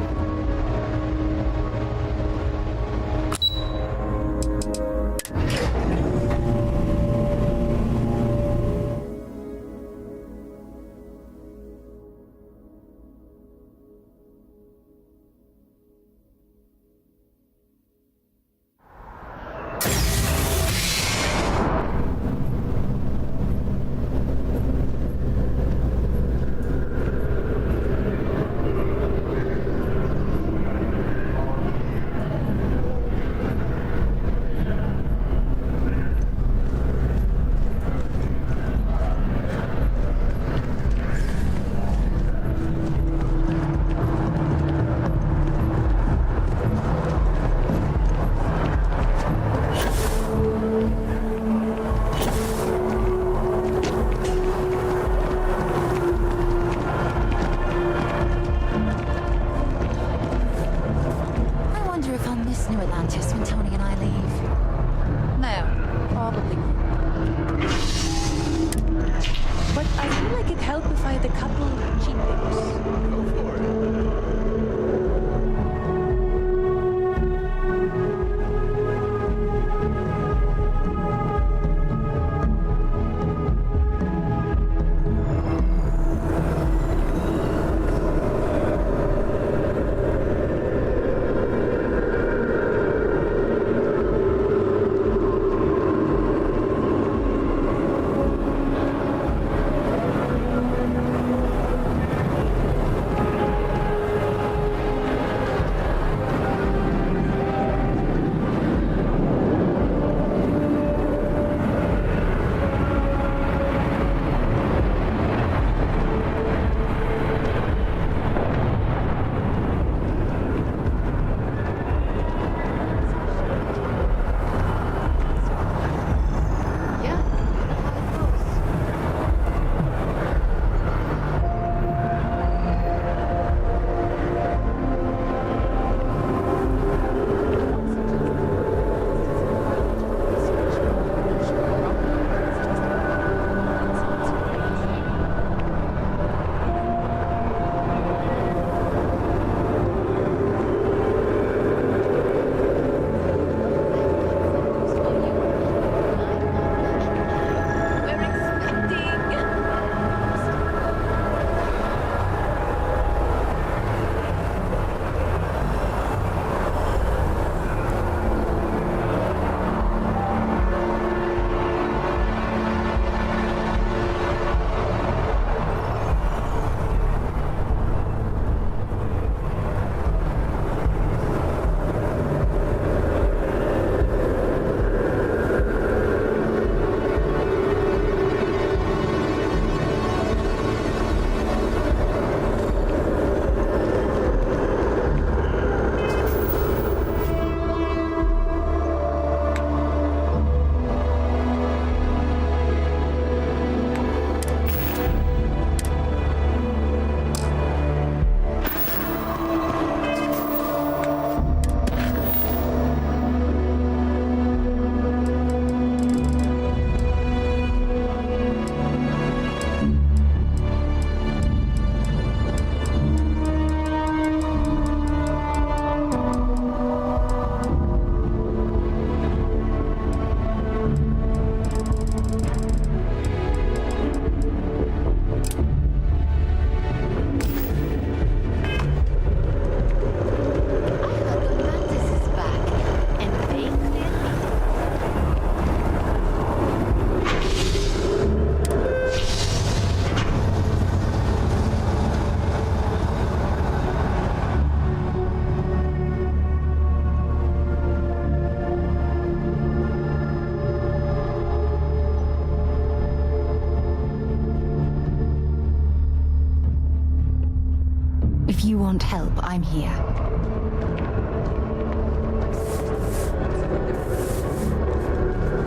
want help, I'm here.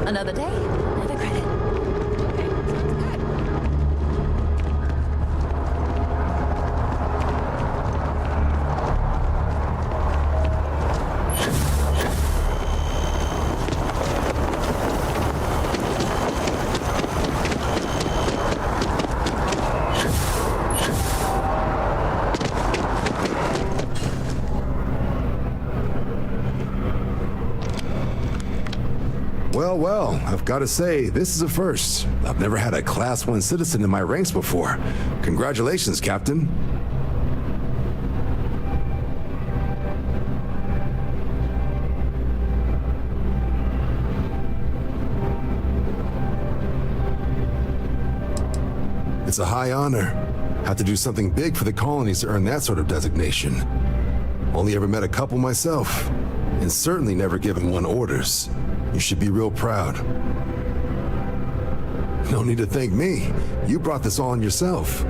Another day, another credit. Well, I've got to say, this is a first. I've never had a Class 1 citizen in my ranks before. Congratulations, Captain. It's a high honor. Have to do something big for the colonies to earn that sort of designation. Only ever met a couple myself, and certainly never given one orders. You should be real proud. No need to thank me. You brought this on yourself.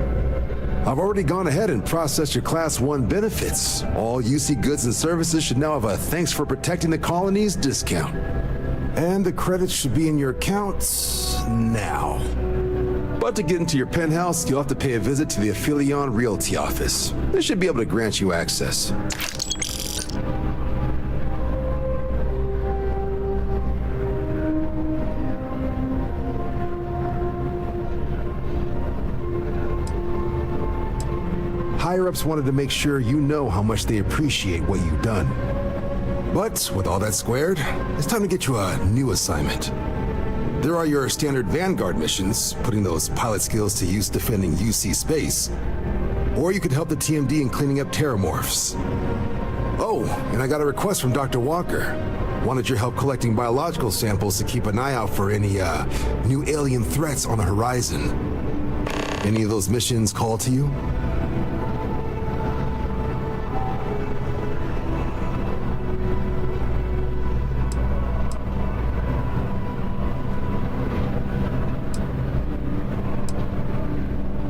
I've already gone ahead and processed your Class 1 benefits. All UC goods and services should now have a thanks for protecting the colonies discount. And the credits should be in your accounts now. But to get into your penthouse, you'll have to pay a visit to the Aphelion Realty office. They should be able to grant you access. Higher-ups wanted to make sure you know how much they appreciate what you've done. But with all that squared, it's time to get you a new assignment. There are your standard Vanguard missions, putting those pilot skills to use defending UC space. Or you could help the TMD in cleaning up terramorphs. Oh, and I got a request from Dr. Walker. Wanted your help collecting biological samples to keep an eye out for any, new alien threats on the horizon. Any of those missions call to you?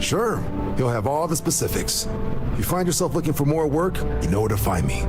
Sure, he'll have all the specifics. If you find yourself looking for more work, you know where to find me.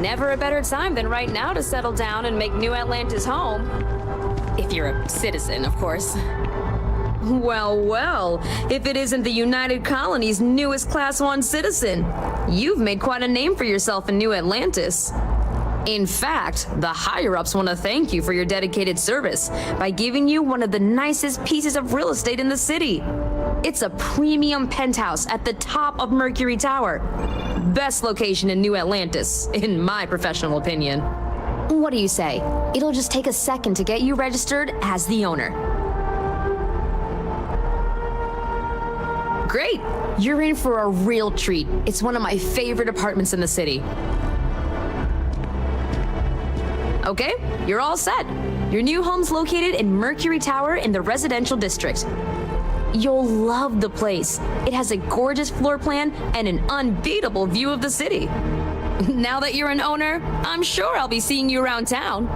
Never a better time than right now to settle down and make New Atlantis home. If you're a citizen, of course. Well, if it isn't the United Colony's newest Class 1 citizen, you've made quite a name for yourself in New Atlantis. In fact, the higher-ups want to thank you for your dedicated service by giving you one of the nicest pieces of real estate in the city. It's a premium penthouse at the top of Mercury Tower. Best location in New Atlantis, in my professional opinion. What do you say? It'll just take a second to get you registered as the owner. Great! You're in for a real treat. It's one of my favorite apartments in the city. Okay, you're all set. Your new home's located in Mercury Tower in the residential district. You'll love the place. It has a gorgeous floor plan and an unbeatable view of the city. Now that you're an owner, I'm sure I'll be seeing you around town.